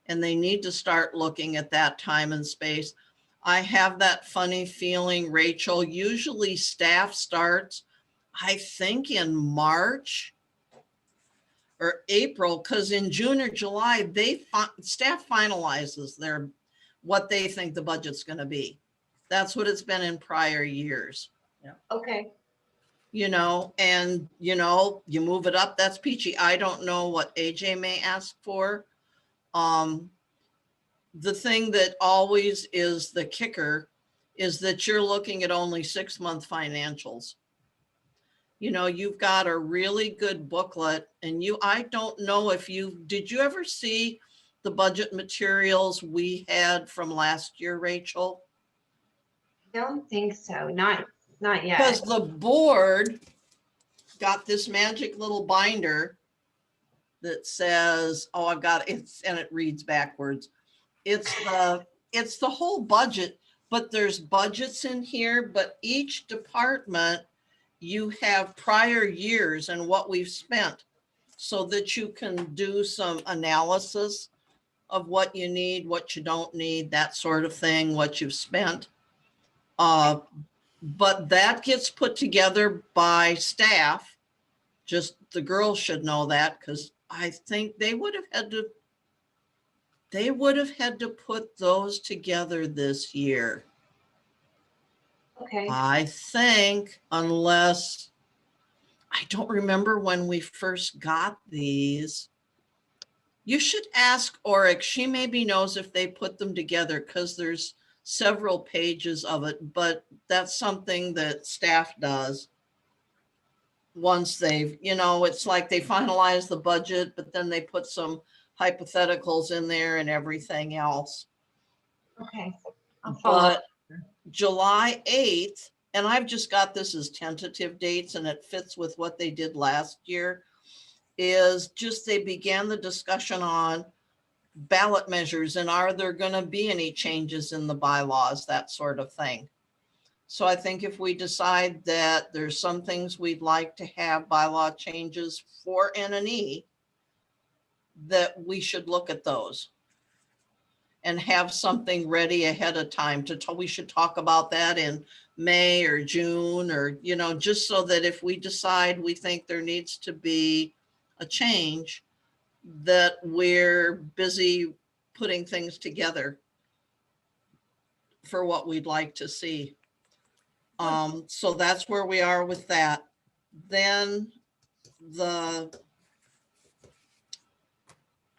And they need to start looking at that time and space. I have that funny feeling, Rachel, usually staff starts, I think in March or April, because in June or July, staff finalizes what they think the budget's going to be. That's what it's been in prior years. Okay. And you move it up, that's peachy. I don't know what AJ may ask for. The thing that always is the kicker is that you're looking at only 6-month financials. You've got a really good booklet and I don't know if did you ever see the budget materials we had from last year, Rachel? I don't think so. Not yet. Because the board got this magic little binder that says, oh, I've got it, and it reads backwards. It's the whole budget, but there's budgets in here, but each department, you have prior years and what we've spent so that you can do some analysis of what you need, what you don't need, that sort of thing, what you've spent. But that gets put together by staff. Just the girls should know that, because I think they would have had to put those together this year. Okay. I think, unless, I don't remember when we first got these. You should ask Oryx. She maybe knows if they put them together, because there's several pages of it, but that's something that staff does. Once they've, it's like they finalize the budget, but then they put some hypotheticals in there and everything else. Okay. I'll follow up. But July 8th and I've just got this as tentative dates and it fits with what they did last year, is just they began the discussion on ballot measures and are there going to be any changes in the bylaws, that sort of thing. So I think if we decide that there's some things we'd like to have bylaw changes for N&E, that we should look at those and have something ready ahead of time we should talk about that in May or June, or, you know, just so that if we decide we think there needs to be a change, that we're busy putting things together for what we'd like to see. So that's where we are with that. Then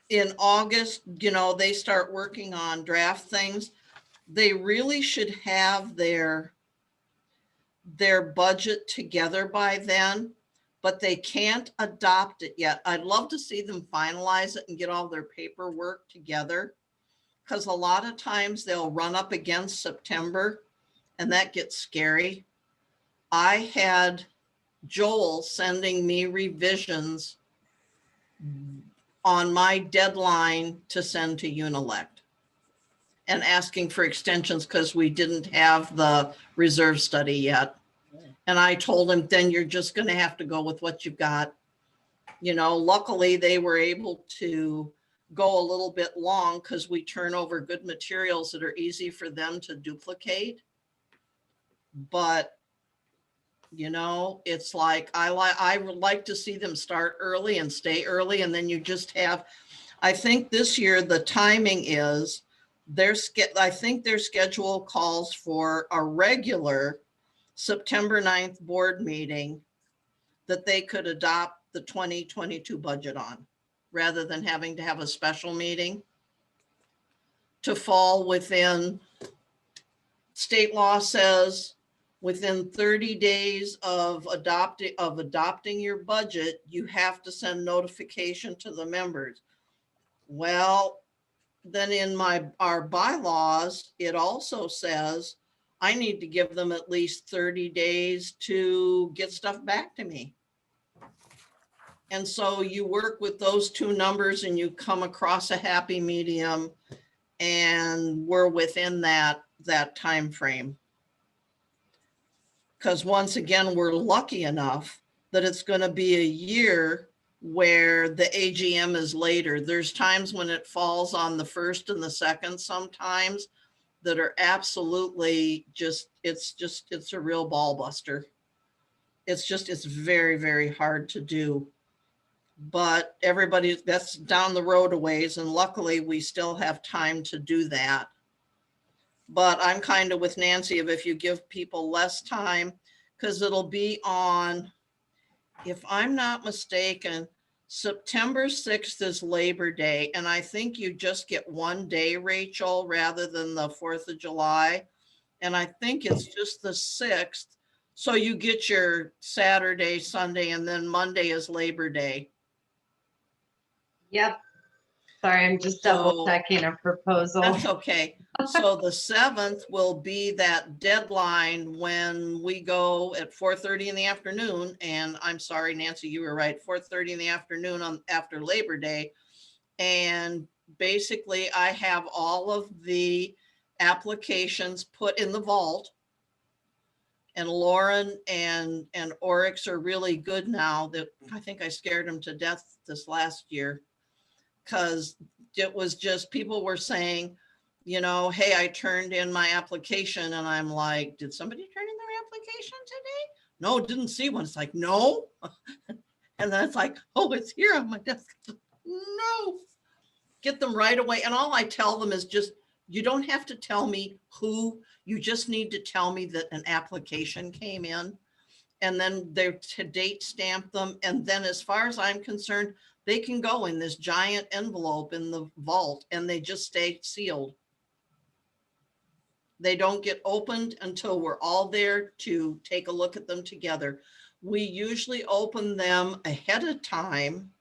in August, you know, they start working on draft things. They really should have their budget together by then, but they can't adopt it yet. I'd love to see them finalize it and get all their paperwork together, because a lot of times they'll run up against September and that gets scary. I had Joel sending me revisions on my deadline to send to Unilect and asking for extensions because we didn't have the reserve study yet. And I told him, then you're just going to have to go with what you've got. You know, luckily they were able to go a little bit long because we turn over good materials that are easy for them to duplicate. But, you know, it's like, I would like to see them start early and stay early. And then you just have, I think this year the timing is I think their schedule calls for a regular September 9th board meeting that they could adopt the 2022 budget on, rather than having to have a special meeting to fall within, state law says, within 30 days of adopting your budget, you have to send notification to the members. Well, then in our bylaws, it also says I need to give them at least 30 days to get stuff back to me. And so you work with those two numbers and you come across a happy medium, and we're within that time frame. Because once again, we're lucky enough that it's going to be a year where the AGM is later. There's times when it falls on the 1st and the 2nd sometimes that are absolutely it's a real ball buster. It's very, very hard to do. But that's down the road a ways, and luckily we still have time to do that. But I'm kind of with Nancy of if you give people less time, because it'll be on, if I'm not mistaken, September 6th is Labor Day. And I think you just get one day, Rachel, rather than the 4th of July. And I think it's just the 6th. So you get your Saturday, Sunday, and then Monday is Labor Day. Yep. Sorry, I'm just double checking a proposal. That's okay. So the 7th will be that deadline when we go at 4:30 in the afternoon. And I'm sorry, Nancy, you were right, 4:30 in the afternoon after Labor Day. And basically I have all of the applications put in the vault. And Lauren and Oryx are really good now. That I think I scared them to death this last year, because it was just, people were saying, you know, hey, I turned in my application, and I'm like, did somebody turn in their application today? No, didn't see one. It's like, no. And then it's like, oh, it's here on my desk. No, get them right away. And all I tell them is just, you don't have to tell me who, you just need to tell me that an application came in, and then they're to date stamp them. And then as far as I'm concerned, they can go in this giant envelope in the vault and they just stay sealed. They don't get opened until we're all there to take a look at them together. We usually open them ahead of time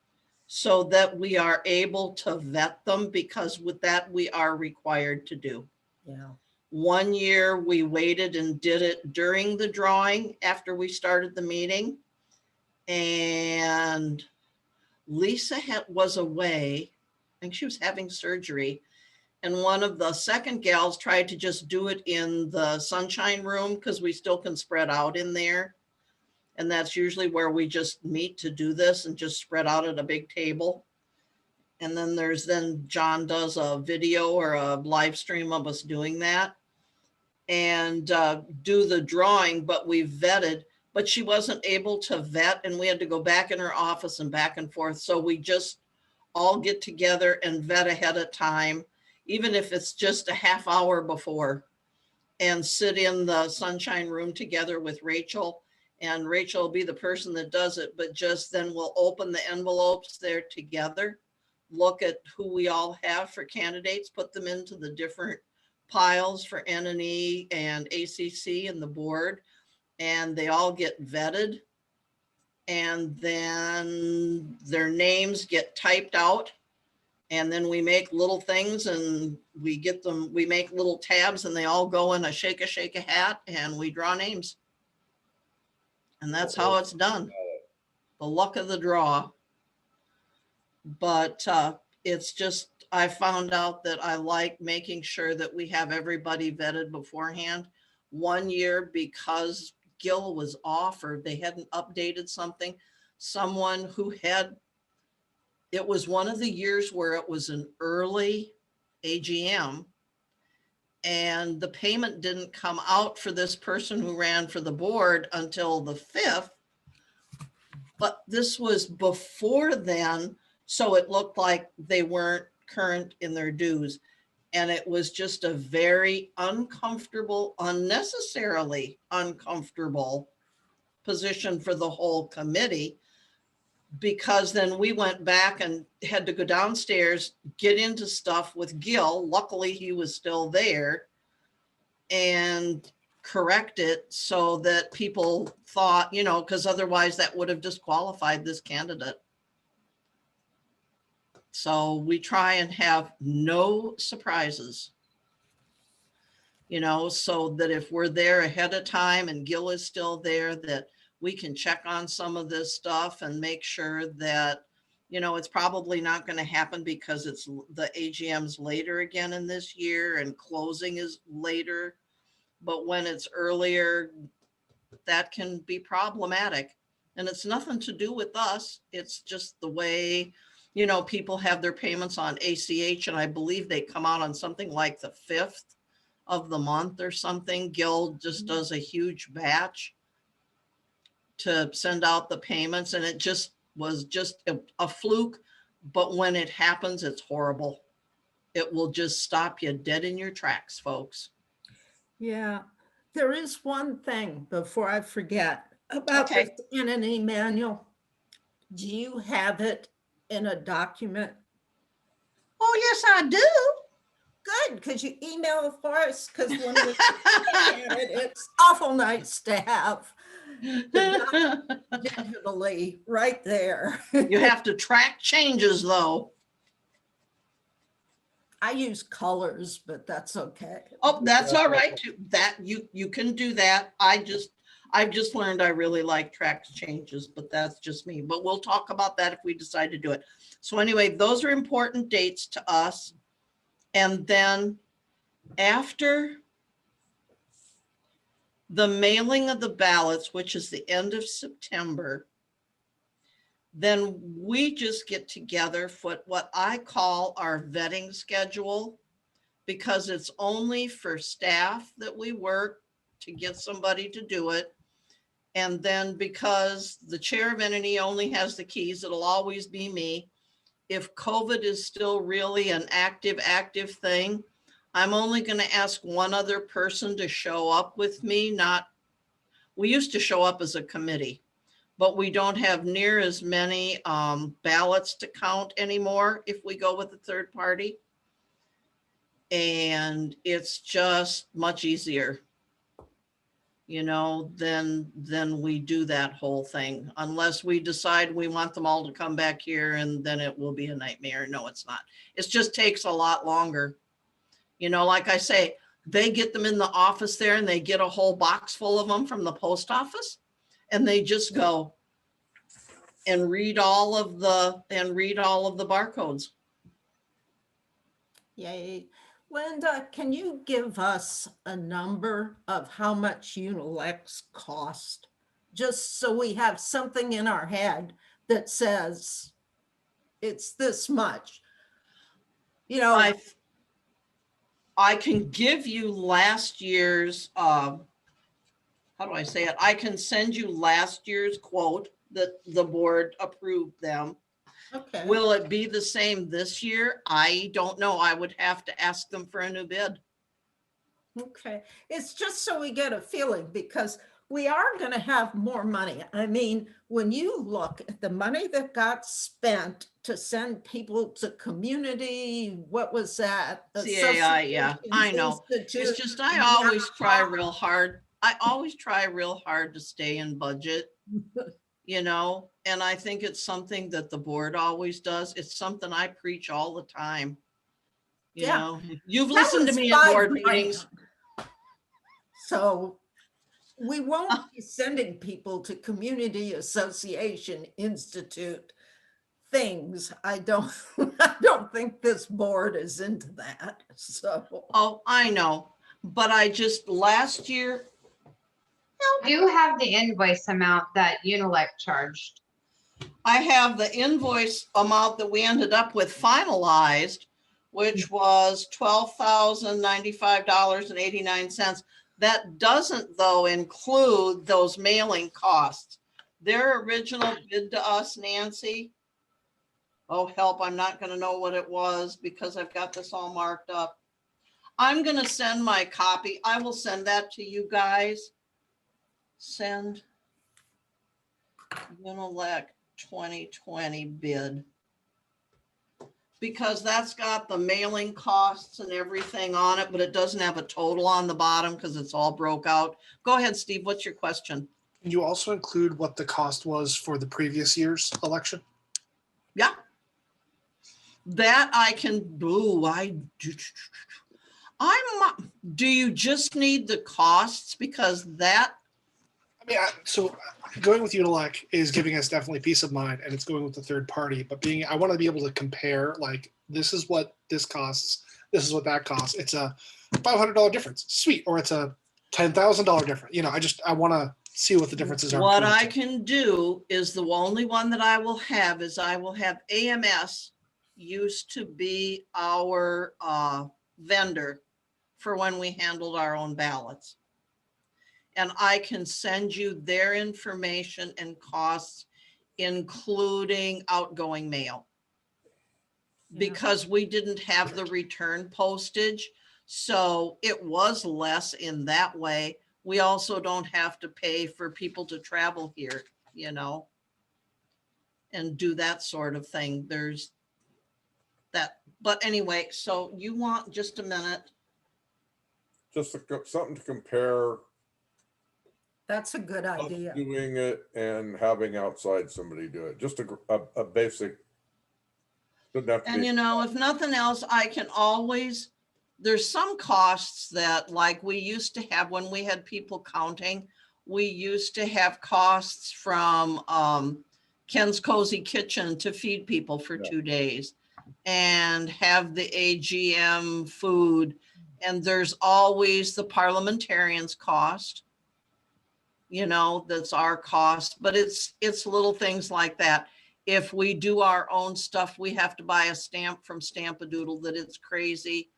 so that we are able to vet them, because with that we are required to do. Yeah. One year we waited and did it during the drawing after we started the meeting. And Lisa was away. I think she was having surgery. And one of the second gals tried to just do it in the sunshine room because we still can spread out in there. And that's usually where we just meet to do this and just spread out at a big table. And then John does a video or a live stream of us doing that and do the drawing, but we vetted, but she wasn't able to vet and we had to go back in her office and back and forth. So we just all get together and vet ahead of time, even if it's just a half hour before, and sit in the sunshine room together with Rachel. And Rachel will be the person that does it, but just then we'll open the envelopes there together, look at who we all have for candidates, put them into the different piles for N&E and ACC and the board, and they all get vetted. And then their names get typed out. And then we make little things and we make little tabs and they all go in a shake a hat and we draw names. And that's how it's done. The luck of the draw. But it's just, I found out that I like making sure that we have everybody vetted beforehand. One year, because Gil was offered, they hadn't updated something. Someone who it was one of the years where it was an early AGM and the payment didn't come out for this person who ran for the board until the 5th. But this was before then, so it looked like they weren't current in their dues. And it was just a very uncomfortable, unnecessarily uncomfortable position for the whole committee, because then we went back and had to go downstairs, get into stuff with Gil. Luckily, he was still there, and correct it so that people thought, because otherwise that would have disqualified this candidate. So we try and have no surprises, so that if we're there ahead of time and Gil is still there, that we can check on some of this stuff and make sure that, it's probably not going to happen because it's the AGM's later again in this year and closing is later. But when it's earlier, that can be problematic. And it's nothing to do with us. It's just the way, people have their payments on ACH, and I believe they come out on something like the 5th of the month or something. Gil just does a huge batch to send out the payments, and it just was just a fluke. But when it happens, it's horrible. It will just stop you dead in your tracks, folks. Yeah, there is one thing before I forget about Okay. this N&E manual. Do you have it in a document? Oh, yes, I do. Good, because you email it for us, because when we look at it, it's awful nice to have the document digitally right there. You have to track changes, though. I use colors, but that's okay. Oh, that's all right too. That you can do that. I've just learned I really like track changes, but that's just me. But we'll talk about that if we decide to do it. So anyway, those are important dates to us. And then after the mailing of the ballots, which is the end of September, then we just get together for what I call our vetting schedule, because it's only for staff that we work to get somebody to do it. And then because the chair of N&E only has the keys, it'll always be me. If COVID is still really an active thing, I'm only going to ask one other person to show up with me. We used to show up as a committee, but we don't have near as many ballots to count anymore if we go with a third party. And it's just much easier, then we do that whole thing, unless we decide we want them all to come back here, and then it will be a nightmare. No, it's not. It just takes a lot longer. Like I say, they get them in the office there and they get a whole box full of them from the post office. And they just go and read all of the barcodes. Yay. Linda, can you give us a number of how much Unilex cost? Just so we have something in our head that says it's this much. You know, I can give you last year's, how do I say it? I can send you last year's quote that the board approved them. okay. Will it be the same this year? I don't know. I would have to ask them for a new bid. Okay, it's just so we get a feeling because we are going to have more money. I mean, when you look at the money that got spent to send people to community, what was that? CAI, yeah, I know. It's just, I always try real hard. I always try real hard to stay in budget, you know, and I think it's something that the board always does. It's something I preach all the time. You Yeah. know, you've That listened to was me at board $5 meetings. grand. So we won't be sending people to Community Association Institute things. I don't think this board is into that. So Oh, I know, but I just, last year, You have the invoice amount that Unilex charged. I have the invoice amount that we ended up with finalized, which was $12,095.89. That doesn't though include those mailing costs. Their original bid to us, Nancy. Oh, help, I'm not gonna know what it was because I've got this all marked up. I'm gonna send my copy. I will send that to you guys. Send Unilex 2020 bid. Because that's got the mailing costs and everything on it, but it doesn't have a total on the bottom because it's all broke out. Go ahead, Steve, what's your question? Can you also include what the cost was for the previous year's election? Yeah. That I can do. Do you just need the costs? Because that, I mean, so going with Unilex is giving us definitely peace of mind, and it's going with the third party. But I want to be able to compare, like, this is what this costs, this is what that costs. It's a $500 difference, sweet, or it's a $10,000 difference. You know, I want to see what the differences are. what between the I two. can do is the only one that I will have is I will have AMS used to be our vendor for when we handled our own ballots. And I can send you their information and costs, including outgoing mail. Yeah. Because we didn't have the return postage, so it was less in that way. We also don't have to pay for people to travel here, you know, and do that sort of thing. There's that, but anyway, so you want just a minute. Just something to compare that's a good us idea. doing it and having outside somebody do it. Just a basic. Doesn't have to And be- you know, if nothing else, I can always, there's some costs that, like, we used to have when we had people counting, we used to have costs from Ken's Cozy Kitchen to feed people for Yeah. 2 days and have the AGM food. And there's always the parliamentarians cost, you know, that's our cost, but it's little things like that. If we do our own stuff, we have to buy a stamp from Stamp-A-Doodle that it's crazy.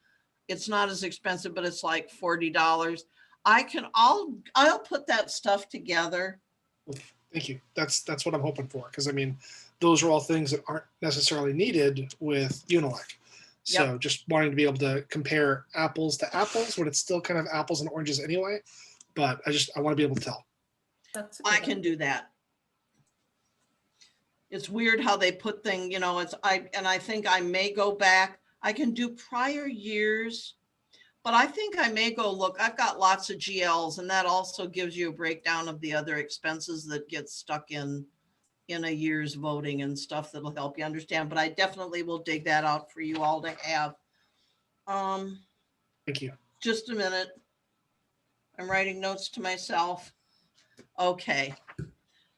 It's not as expensive, but it's like $40. I'll put that stuff together. Thank you. That's what I'm hoping for, because I mean, those are all things that aren't necessarily needed with Unilex. So just wanting to be able to compare apples to apples when it's still kind of apples and oranges anyway. But I want to be able to tell. That's a I good can do that. It's weird how they put things, you know, I think I may go back. I can do prior years, but I think I may go look. I've got lots of GLs, and that also gives you a breakdown of the other expenses that get stuck in a year's voting and stuff that'll help you understand. But I definitely will dig that out for you all to have. Thank you. just a minute. I'm writing notes to myself. Okay.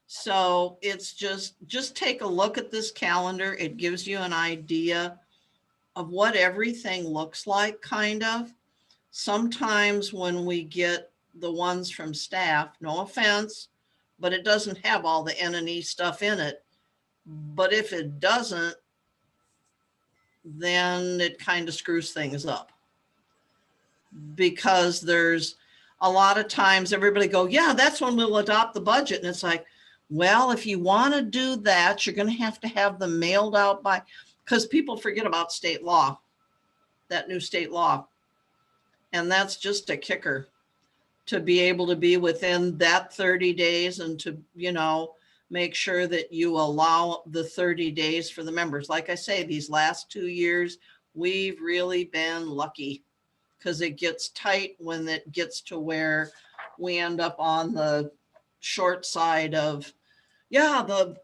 So it's just take a look at this calendar. It gives you an idea of what everything looks like, kind of. Sometimes when we get the ones from staff, no offense, but it doesn't have all the N&E stuff in it. But if it doesn't, then it kind of screws things up. Because there's a lot of times everybody go, yeah, that's when we'll adopt the budget. And it's like, well, if you want to do that, you're going to have them mailed out by, because people forget about state law, that new state law. And that's just a kicker, to be able to be within that 30 days and to, make sure that you allow the 30 days for the members. Like I say, these last 2 years, we've really been lucky, because it gets tight when it gets to where we end up on the short side of, yeah, the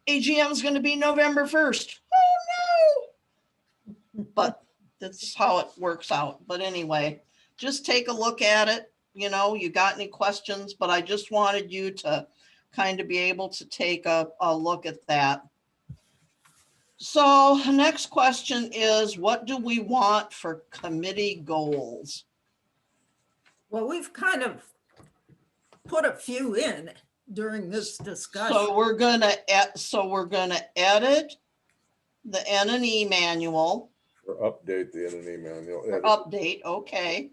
AGM is going to be November 1st. Oh no. But that's how it works out. But anyway, just take a look at it. You got any questions, but I just wanted you to kind of be able to take a look at that. So the next question is, what do we want for committee goals? Well, we've kind of put a few in during this discussion. So we're gonna edit the N&E manual, Or update the N&E manual. or update, okay.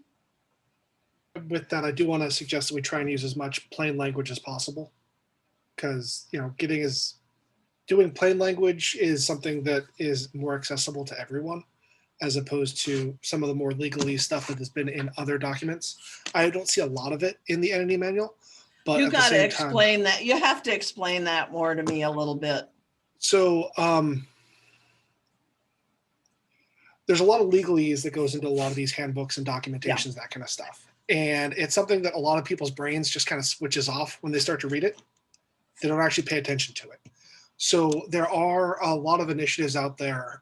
With that, I do want to suggest that we try and use as much plain language as possible, because doing plain language is something that is more accessible to everyone, as opposed to some of the more legalese stuff that has been in other documents. I don't see a lot of it in the N&E manual, but You at the gotta same time, explain that. You have to explain that more to me a little bit. so there's a lot of legalese that goes into a lot of these handbooks and documentations, that kind of stuff. And it's something that a lot of people's brains just kind of switches off when they start to read it. They don't actually pay attention to it. So there are a lot of initiatives out there.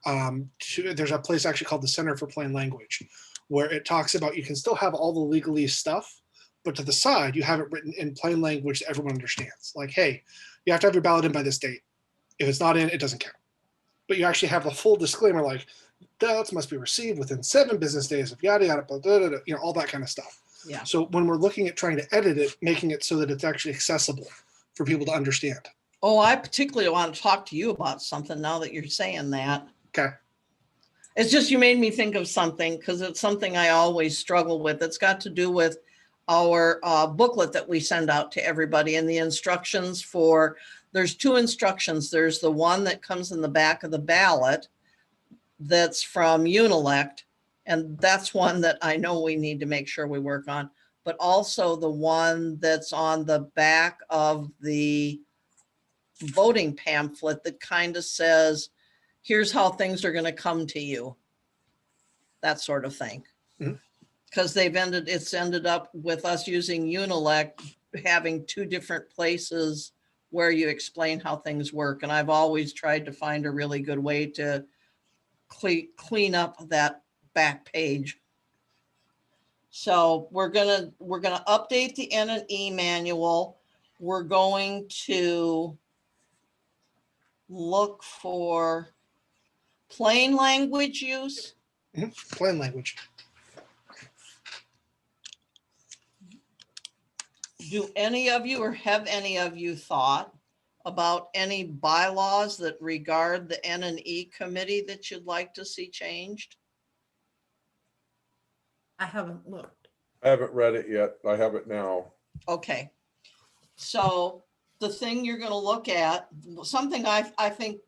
There's a place actually called the Center for Plain Language, where it talks about you can still have all the legalese stuff, but to the side, you have it written in plain language that everyone understands. Like, hey, you have to have your ballot in by this date. If it's not in, it doesn't count. But you actually have the full disclaimer, like, ballots must be received within 7 business days of yada, yada, blah, blah, blah, blah, all that kind of stuff. Yeah. So when we're looking at trying to edit it, making it so that it's actually accessible for people to understand. Oh, I particularly want to talk to you about something now that you're saying that. Okay. It's just, you made me think of something, because it's something I always struggle with. It's got to do with our booklet that we send out to everybody, and the instructions for, there's 2 instructions. There's the one that comes in the back of the ballot that's from Unilect, and that's one that I know we need to make sure we work on, but also the one that's on the back of the voting pamphlet that kind of says, here's how things are going to come to you, that sort of thing. Because it's ended up with us using Unilect having 2 different places where you explain how things work. And I've always tried to find a really good way to clean up that back page. So we're gonna update the N&E manual. We're going to look for plain language use. Plain language. Do any of you, or have any of you thought about any bylaws that regard the N&E committee that you'd like to see changed? I haven't looked. I haven't read it yet. I have it now. Okay. So the thing you're going to look at, something I think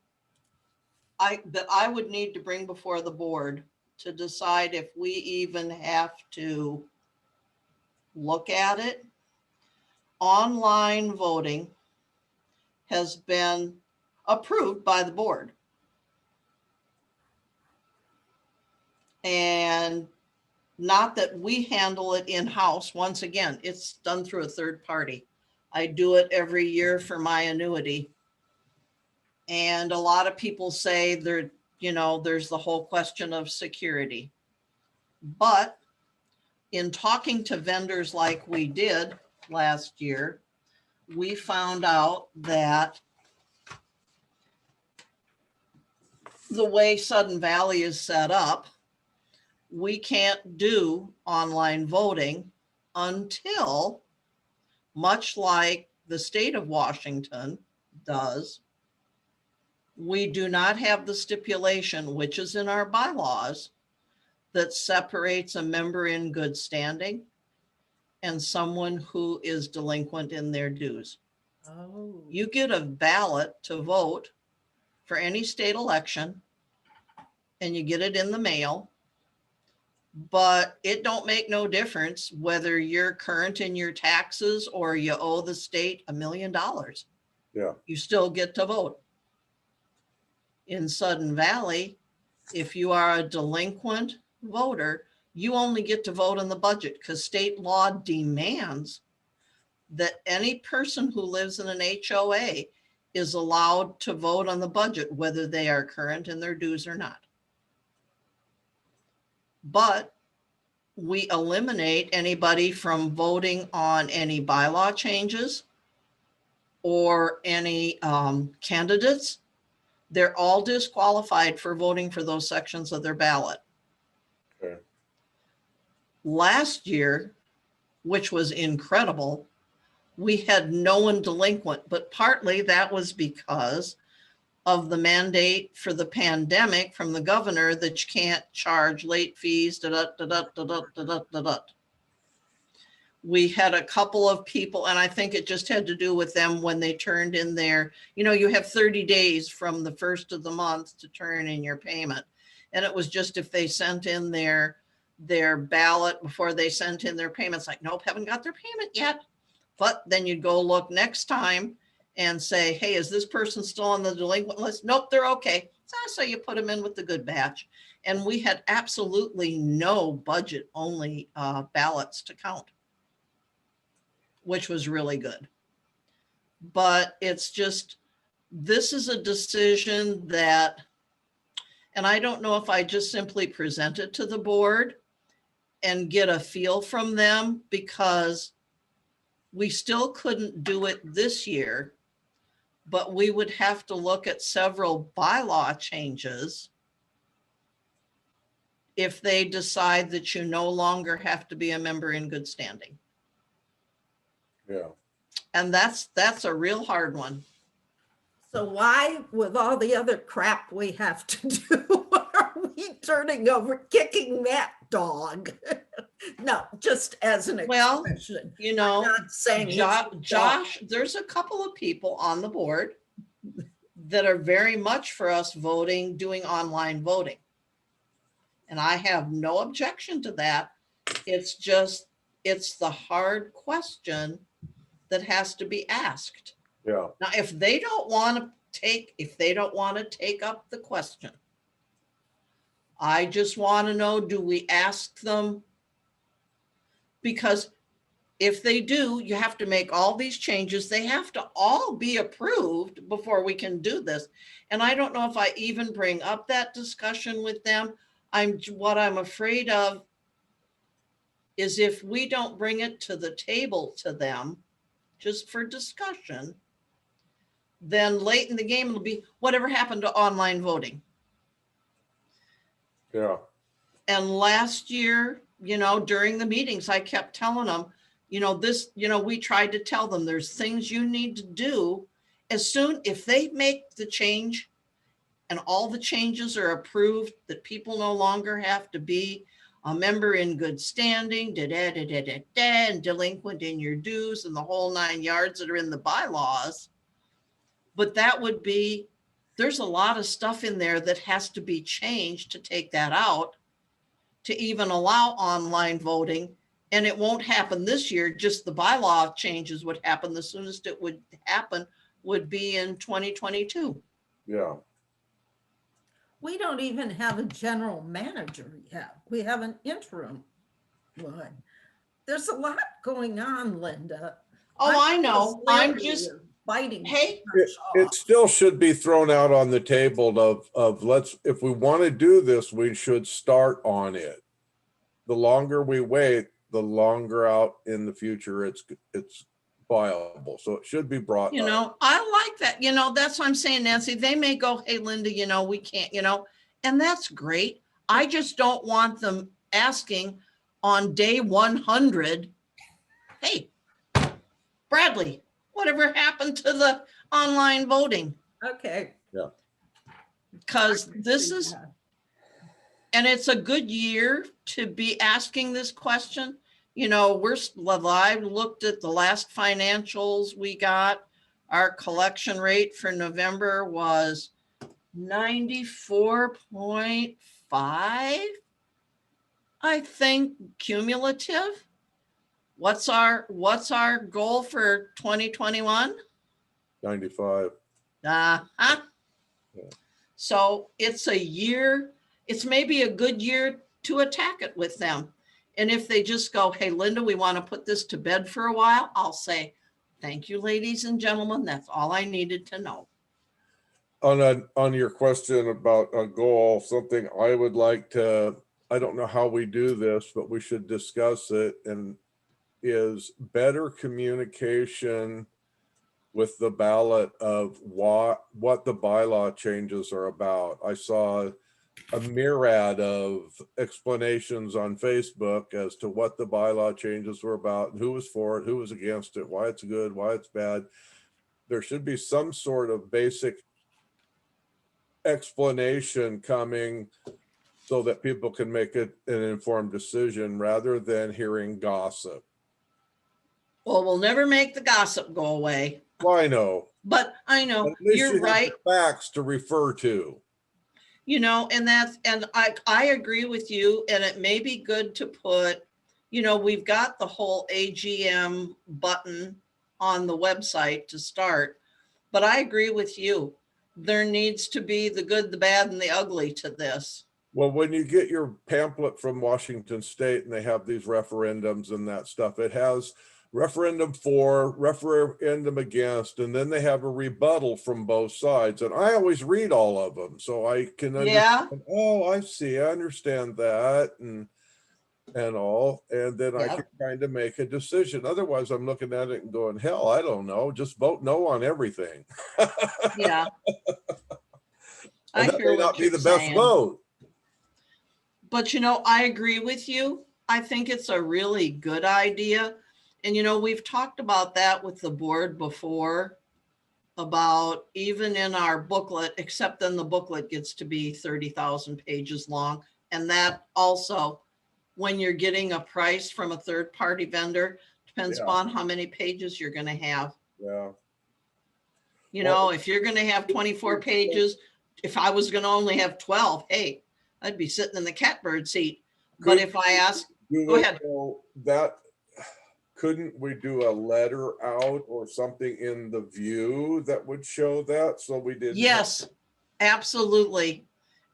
that I would need to bring before the board to decide if we even have to look at it. Online voting has been approved by the board. And not that we handle it in-house. Once again, it's done through a third party. I do it every year for my annuity. And a lot of people say there's the whole question of security. But in talking to vendors like we did last year, we found out that the way Sudden Valley is set up, we can't do online voting until, much like the state of Washington does, we do not have the stipulation, which is in our bylaws, that separates a member in good standing and someone who is delinquent in their dues. Oh. You get a ballot to vote for any state election and you get it in the mail, but it don't make no difference whether you're current in your taxes or you owe the state $1 million. Yeah. You still get to vote. In Sudden Valley, if you are a delinquent voter, you only get to vote on the budget because state law demands that any person who lives in an HOA is allowed to vote on the budget, whether they are current in their dues or not. But we eliminate anybody from voting on any bylaw changes or any candidates. They're all disqualified for voting for those sections of their ballot. Okay. Last year, which was incredible, we had no one delinquent, but partly that was because of the mandate for the pandemic from the governor that you can't charge late fees. We had a couple of people, and I think it just had to do with them when they turned in their, you have 30 days from the first of the month to turn in your payment. And it was just if they sent in their ballot before they sent in their payments, like, nope, haven't got their payment yet. But then you'd go look next time and say, hey, is this person still on the delinquent list? Nope, they're okay. So you put them in with the good batch. And we had absolutely no budget only ballots to count, which was really good. But it's just, this is a decision that, and I don't know if I just simply present it to the board and get a feel from them, because we still couldn't do it this year, but we would have to look at several bylaw changes if they decide that you no longer have to be a member in good standing. Yeah. And that's a real hard one. So why, with all the other crap we have to do, are we turning over, kicking that dog? No, just as an Well, expression. You I'm know, not saying it's a dog. Josh, there's a couple of people on the board that are very much for us voting, doing online voting. And I have no objection to that. It's just, it's the hard question that has to be asked. Yeah. Now, if they don't want to take up the question, I just want to know, do we ask them? Because if they do, you have to make all these changes. They have to all be approved before we can do this. And I don't know if I even bring up that discussion with them. What I'm afraid of is if we don't bring it to the table to them, just for discussion, then late in the game, it'll be whatever happened to online voting. Yeah. And last year, during the meetings, I kept telling them, we tried to tell them there's things you need to do as soon, if they make the change and all the changes are approved, that people no longer have to be a member in good standing, and delinquent in your dues and the whole 9 yards that are in the bylaws. But that would be, there's a lot of stuff in there that has to be changed to take that out, to even allow online voting. And it won't happen this year, just the bylaw changes would happen. The soonest it would happen would be in 2022. Yeah. We don't even have a general manager yet. We have an interim one. There's a lot going on, Linda. Oh, I know. I'm just biting. Hey, It still should be thrown out on the table of if we want to do this, we should start on it. The longer we wait, the longer out in the future it's viable. So it should be brought You up. know, I like that. You know, that's what I'm saying, Nancy. They may go, hey, Linda, you know, we can't, you know, and that's great. I just don't want them asking on day 100, hey, Bradley, whatever happened to the online voting? Okay. Because this is, Yeah. and it's a good year to be asking this question. You know, I looked at the last financials we got. Our collection rate for November was 94.5, I think, cumulative. What's our goal for 2021? 95. Uh-huh. Yeah. So it's a year, it's maybe a good year to attack it with them. And if they just go, hey, Linda, we want to put this to bed for a while, I'll say, thank you, ladies and gentlemen. That's all I needed to know. On your question about a goal, something I would like to, I don't know how we do this, but we should discuss it, and is better communication with the ballot of what the bylaw changes are about. I saw a myriad of explanations on Facebook as to what the bylaw changes were about, and who was for it, who was against it, why it's good, why it's bad. There should be some sort of basic explanation coming so that people can make it an informed decision rather than hearing gossip. Well, we'll never make the gossip go away, Well, I know, but I know at least you're you have right. the facts to refer to. You know, and I agree with you. And it may be good to put, you know, we've got the whole AGM button on the website to start, but I agree with you. There needs to be the good, the bad, and the ugly to this. Well, when you get your pamphlet from Washington State and they have these referendums and that stuff, it has referendum for, referendum against, and then they have a rebuttal from both sides. And I always read all of them so I can understand. Yeah. Oh, I see, I understand that, and all, and then I Yep. can kind of make a decision. Otherwise, I'm looking at it and going, hell, I don't know, just vote no on everything. Yeah. I And that hear may not what be you're the best saying. vote. But, you know, I agree with you. I think it's a really good idea. And, you know, we've talked about that with the board before, about even in our booklet, except then the booklet gets to be 30,000 pages long. And that also, when you're getting a price from a third party vendor, depends Yeah. upon how many pages you're going to have. Yeah. You Well, know, if you're going to have 24 pages, if I was going to only have 12, hey, I'd be sitting in the catbird seat. But if I ask, go ahead. That, couldn't we do a letter out or something in the View that would show that, so we did? Yes, absolutely.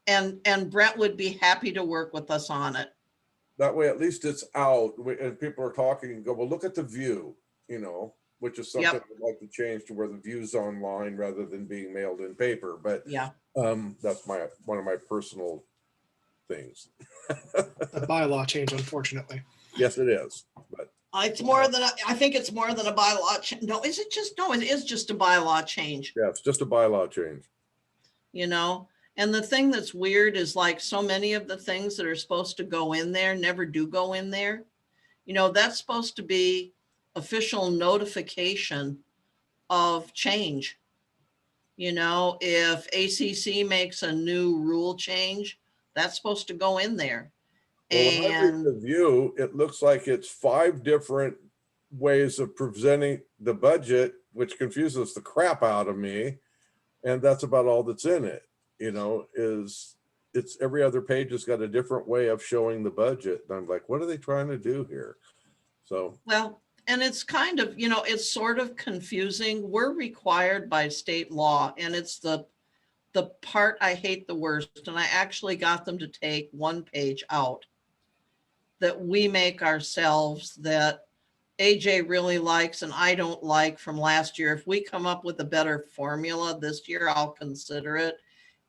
And Brett would be happy to work with us on it. That way, at least it's out, and people are talking and go, well, look at the View, you know, which is something Yep. I'd like to change to where the View's online rather than being mailed in paper. But Yeah. that's one of my personal things. A bylaw change, unfortunately. Yes, it is. But It's more than, I think it's more than a bylaw. No, is it just, no, it is just a bylaw change, yeah, it's just a bylaw change. you know? And the thing that's weird is like so many of the things that are supposed to go in there never do go in there. You know, that's supposed to be official notification of change. You know, if ACC makes a new rule change, that's supposed to go in there. Well, when I read And the View, it looks like it's 5 different ways of presenting the budget, which confuses the crap out of me. And that's about all that's in it, you know, is it's every other page has got a different way of showing the budget. And I'm like, what are they trying to do here? So, well, and it's kind of, you know, it's sort of confusing. We're required by state law, and it's the part I hate the worst. And I actually got them to take one page out that we make ourselves, that AJ really likes and I don't like from last year. If we come up with a better formula this year, I'll consider it.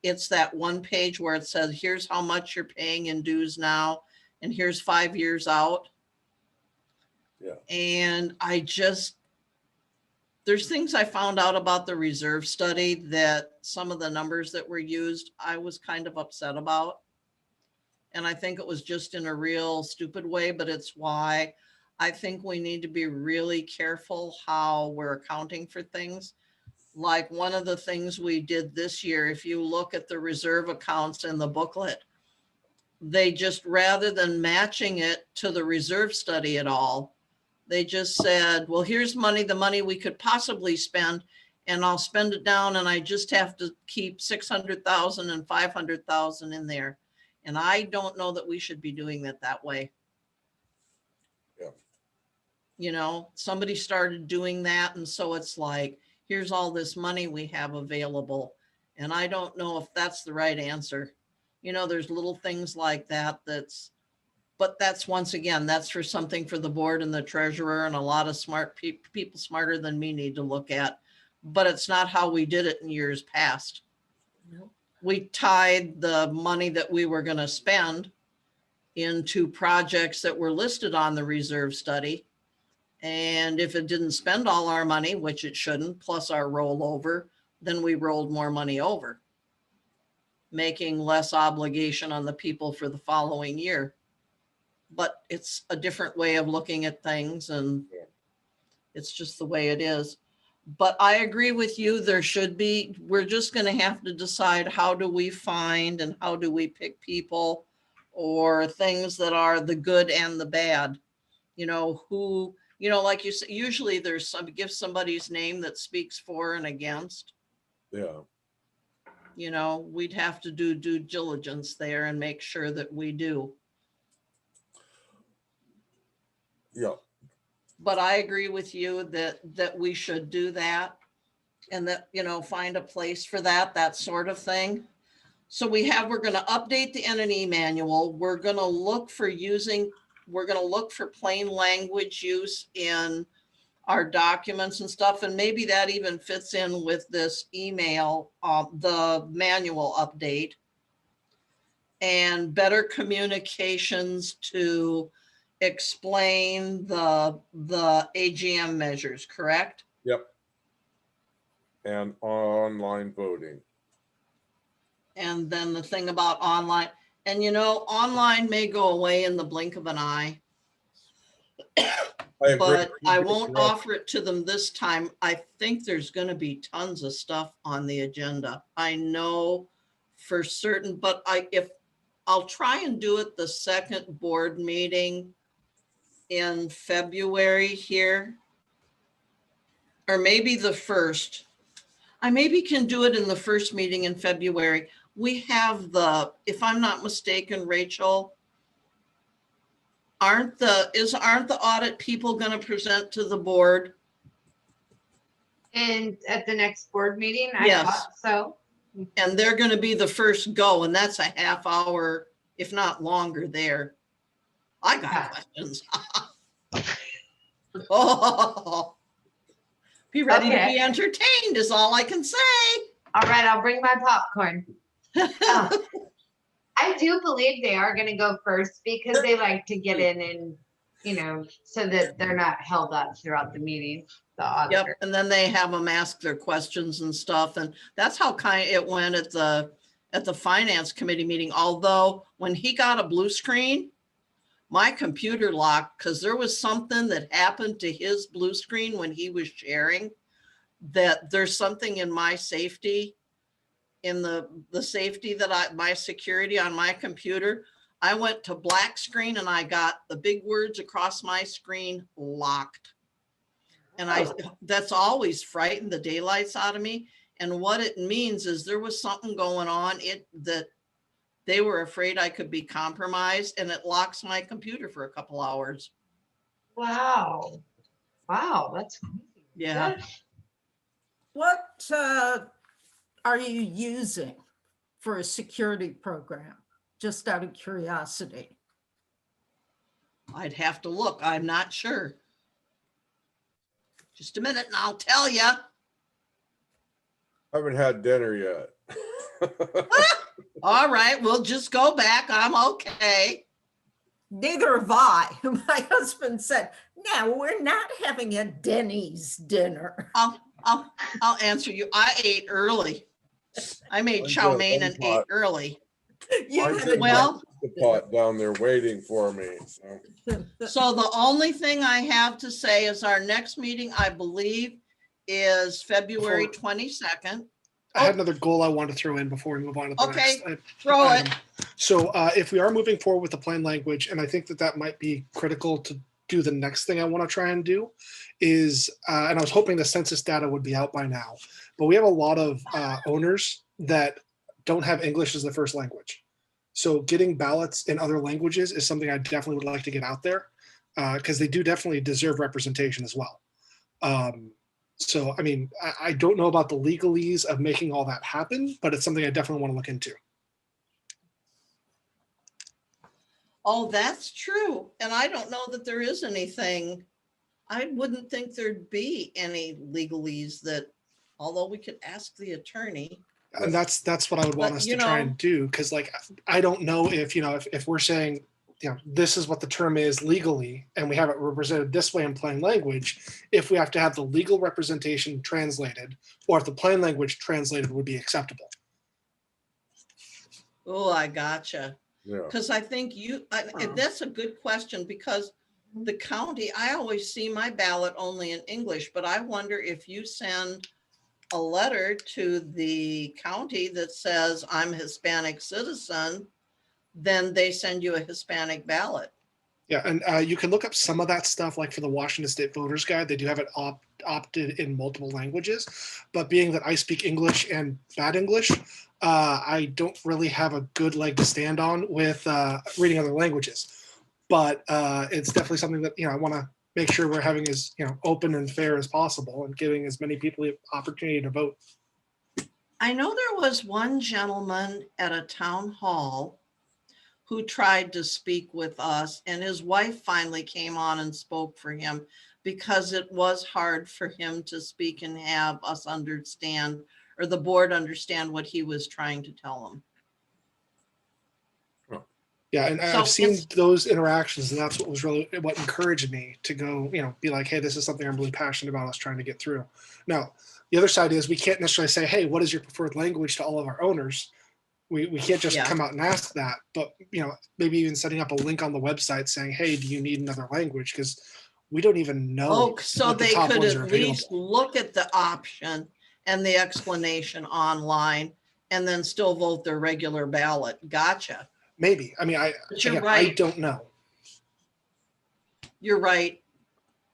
It's that one page where it says, here's how much you're paying in dues now, and here's 5 years out. Yeah. And there's things I found out about the reserve study that some of the numbers that were used, I was kind of upset about. And I think it was just in a real stupid way, but it's why I think we need to be really careful how we're accounting for things. Like one of the things we did this year, if you look at the reserve accounts in the booklet, they just, rather than matching it to the reserve study at all, they just said, well, here's money, the money we could possibly spend, and I'll spend it down, and I just have to keep 600,000 and 500,000 in there. And I don't know that we should be doing it that way. Yeah. You know, somebody started doing that, and so it's like, here's all this money we have available. And I don't know if that's the right answer. You know, there's little things like that but that's, once again, that's for something for the board and the treasurer and a lot of smart people smarter than me need to look at. But it's not how we did it in years past. Nope. We tied the money that we were going to spend into projects that were listed on the reserve study. And if it didn't spend all our money, which it shouldn't, plus our rollover, then we rolled more money over, making less obligation on the people for the following year. But it's a different way of looking at things, and it's just the way it is. But I agree with you. We're just going to have to decide, how do we find and how do we pick people, or things that are the good and the bad, you know, who, you know, like you said, usually give somebody's name that speaks for and against, Yeah. you know, we'd have to do due diligence there and make sure that we do. Yeah. But I agree with you that we should do that, and that, you know, find a place for that sort of thing. So we're going to update the N&E manual. We're going to look for plain language use in our documents and stuff. And maybe that even fits in with this email, the manual update, and better communications to explain the AGM measures, correct? Yep. And online voting. And then the thing about online, and you know, online may go away in the blink of an eye, I agree. but I won't offer it to them this time. I think there's going to be tons of stuff on the agenda. I know for certain, but I'll try and do it the second board meeting in February here, or maybe the first. I maybe can do it in the first meeting in February. We have if I'm not mistaken, Rachel, aren't the audit people going to present to the board? And at the next board meeting, I Yes. thought so. And they're going to be the first go, and that's a half hour, if not longer there. I got Yeah. questions. Oh, be ready to Okay. be entertained is all I can say. All right, I'll bring my popcorn. I do believe they are going to go first because they like to get in and, you know, so that they're not held up throughout the meeting. The auditor. Yep, and then they have them ask their questions and stuff, and that's how it went at the finance committee meeting. Although when he got a blue screen, my computer locked because there was something that happened to his blue screen when he was sharing, that there's something in my safety, in the safety that my security on my computer. I went to black screen and I got the big words across my screen locked. And that's always frightened the daylights out of me. And what it means is there was something going on that they were afraid I could be compromised, and it locks my computer for a couple hours. Wow. Wow, that's crazy. Yeah. What are you using for a security program? Just out of curiosity. I'd have to look. I'm not sure. Just a minute and I'll tell you. Haven't had dinner yet. All right, we'll just go back. I'm okay. Neither have I. My husband said, no, we're not having a Denny's dinner. I'll answer you. I ate early. I made I chow did mein one and ate pot. early. You I had did a Well- the pot down there waiting for me. So. So the only thing I have to say is our next meeting, I believe, is February 22nd. I had another goal I wanted to throw in before we move on to the Okay, next. Throw it. item. So if we are moving forward with the plain language, and I think that that might be critical to do the next thing I want to try and do is, and I was hoping the census data would be out by now, but we have a lot of owners that don't have English as their first language. So getting ballots in other languages is something I definitely would like to get out there because they do definitely deserve representation as well. So, I mean, I don't know about the legalese of making all that happen, but it's something I definitely want to look into. Oh, that's true. And I don't know that there is anything. I wouldn't think there'd be any legalese that, although we could ask the attorney. And that's what I would want But, us you to try know- and do. Cause like, I don't know if, if we're saying, this is what the term is legally, and we have it represented this way in plain language, if we have to have the legal representation translated, or if the plain language translated would be acceptable. Oh, I gotcha. Yeah. Because I think that's a good question because the county, I always see my ballot only in English, but I wonder if you send a letter to the county that says I'm a Hispanic citizen, then they send you a Hispanic ballot. Yeah, and you can look up some of that stuff, like for the Washington State Voters Guide. They do have it opted in multiple languages. But being that I speak English and bad English, I don't really have a good leg to stand on with reading other languages. But it's definitely something that I want to make sure we're having as open and fair as possible, and giving as many people the opportunity to vote. I know there was one gentleman at a town hall who tried to speak with us, and his wife finally came on and spoke for him because it was hard for him to speak and have us understand, or the board understand, what he was trying to tell them. Yeah, and So I've seen it's- those interactions, and that's what was really what encouraged me to go, be like, hey, this is something I'm really passionate about us trying to get through. Now, the other side is we can't necessarily say, hey, what is your preferred language to all of our owners? We can't just Yeah. come out and ask that, but maybe even setting up a link on the website saying, hey, do you need another language? Because we don't even know. Oh, so what the they top could ones are at least available. look at the option and the explanation online and then still vote their regular ballot. Gotcha. Maybe. I mean, But you're again, I right. don't know. You're right.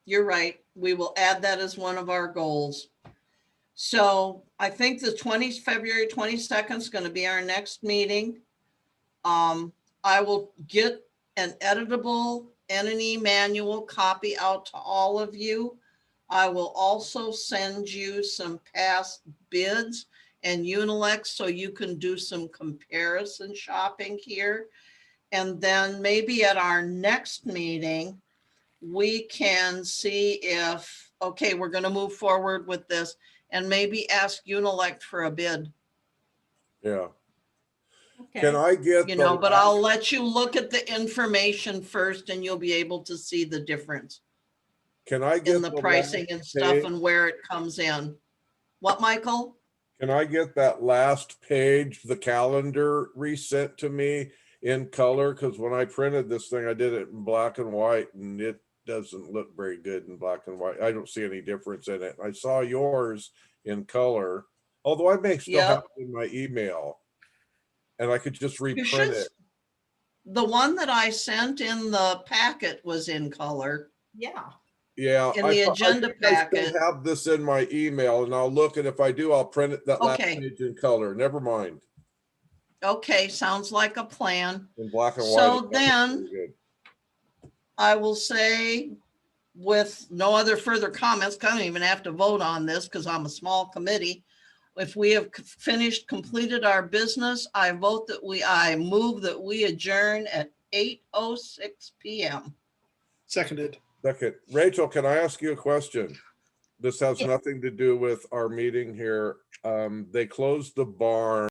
You're right. We will add that as one of our goals. So I think February 22nd is going to be our next meeting. I will get an editable N&E manual copy out to all of you. I will also send you some past bids and Unilex so you can do some comparison shopping here. And then maybe at our next meeting, we can see if, okay, we're going to move forward with this and maybe ask Unilex for a bid. Yeah. Can I get But I'll let you look at the information first and you'll be able to see the difference can I get in the pricing and stuff page? and where it comes in. What, Michael? Can I get that last page, the calendar, resent to me in color? Because when I printed this thing, I did it in black and white, and it doesn't look very good in black and white. I don't see any difference in it. I saw yours in color, although I may still have it in my email, and I could just You reprint should. it. The one that I sent in the packet was in color. Yeah. Yeah, In the agenda I think I packet. still have this in my email, and I'll look, and if I do, I'll print it that last Okay. page in color. Never mind, Okay, sounds like a plan. in black and white. So it doesn't then- look good. I will say, with no other further comments, I don't even have to vote on this because I'm a small committee. If we have completed our business, I move that we adjourn at 8:06 p.m. Seconded. Second, Rachel, can I ask you a question? This has Yeah. nothing to do with our meeting here. They closed the barn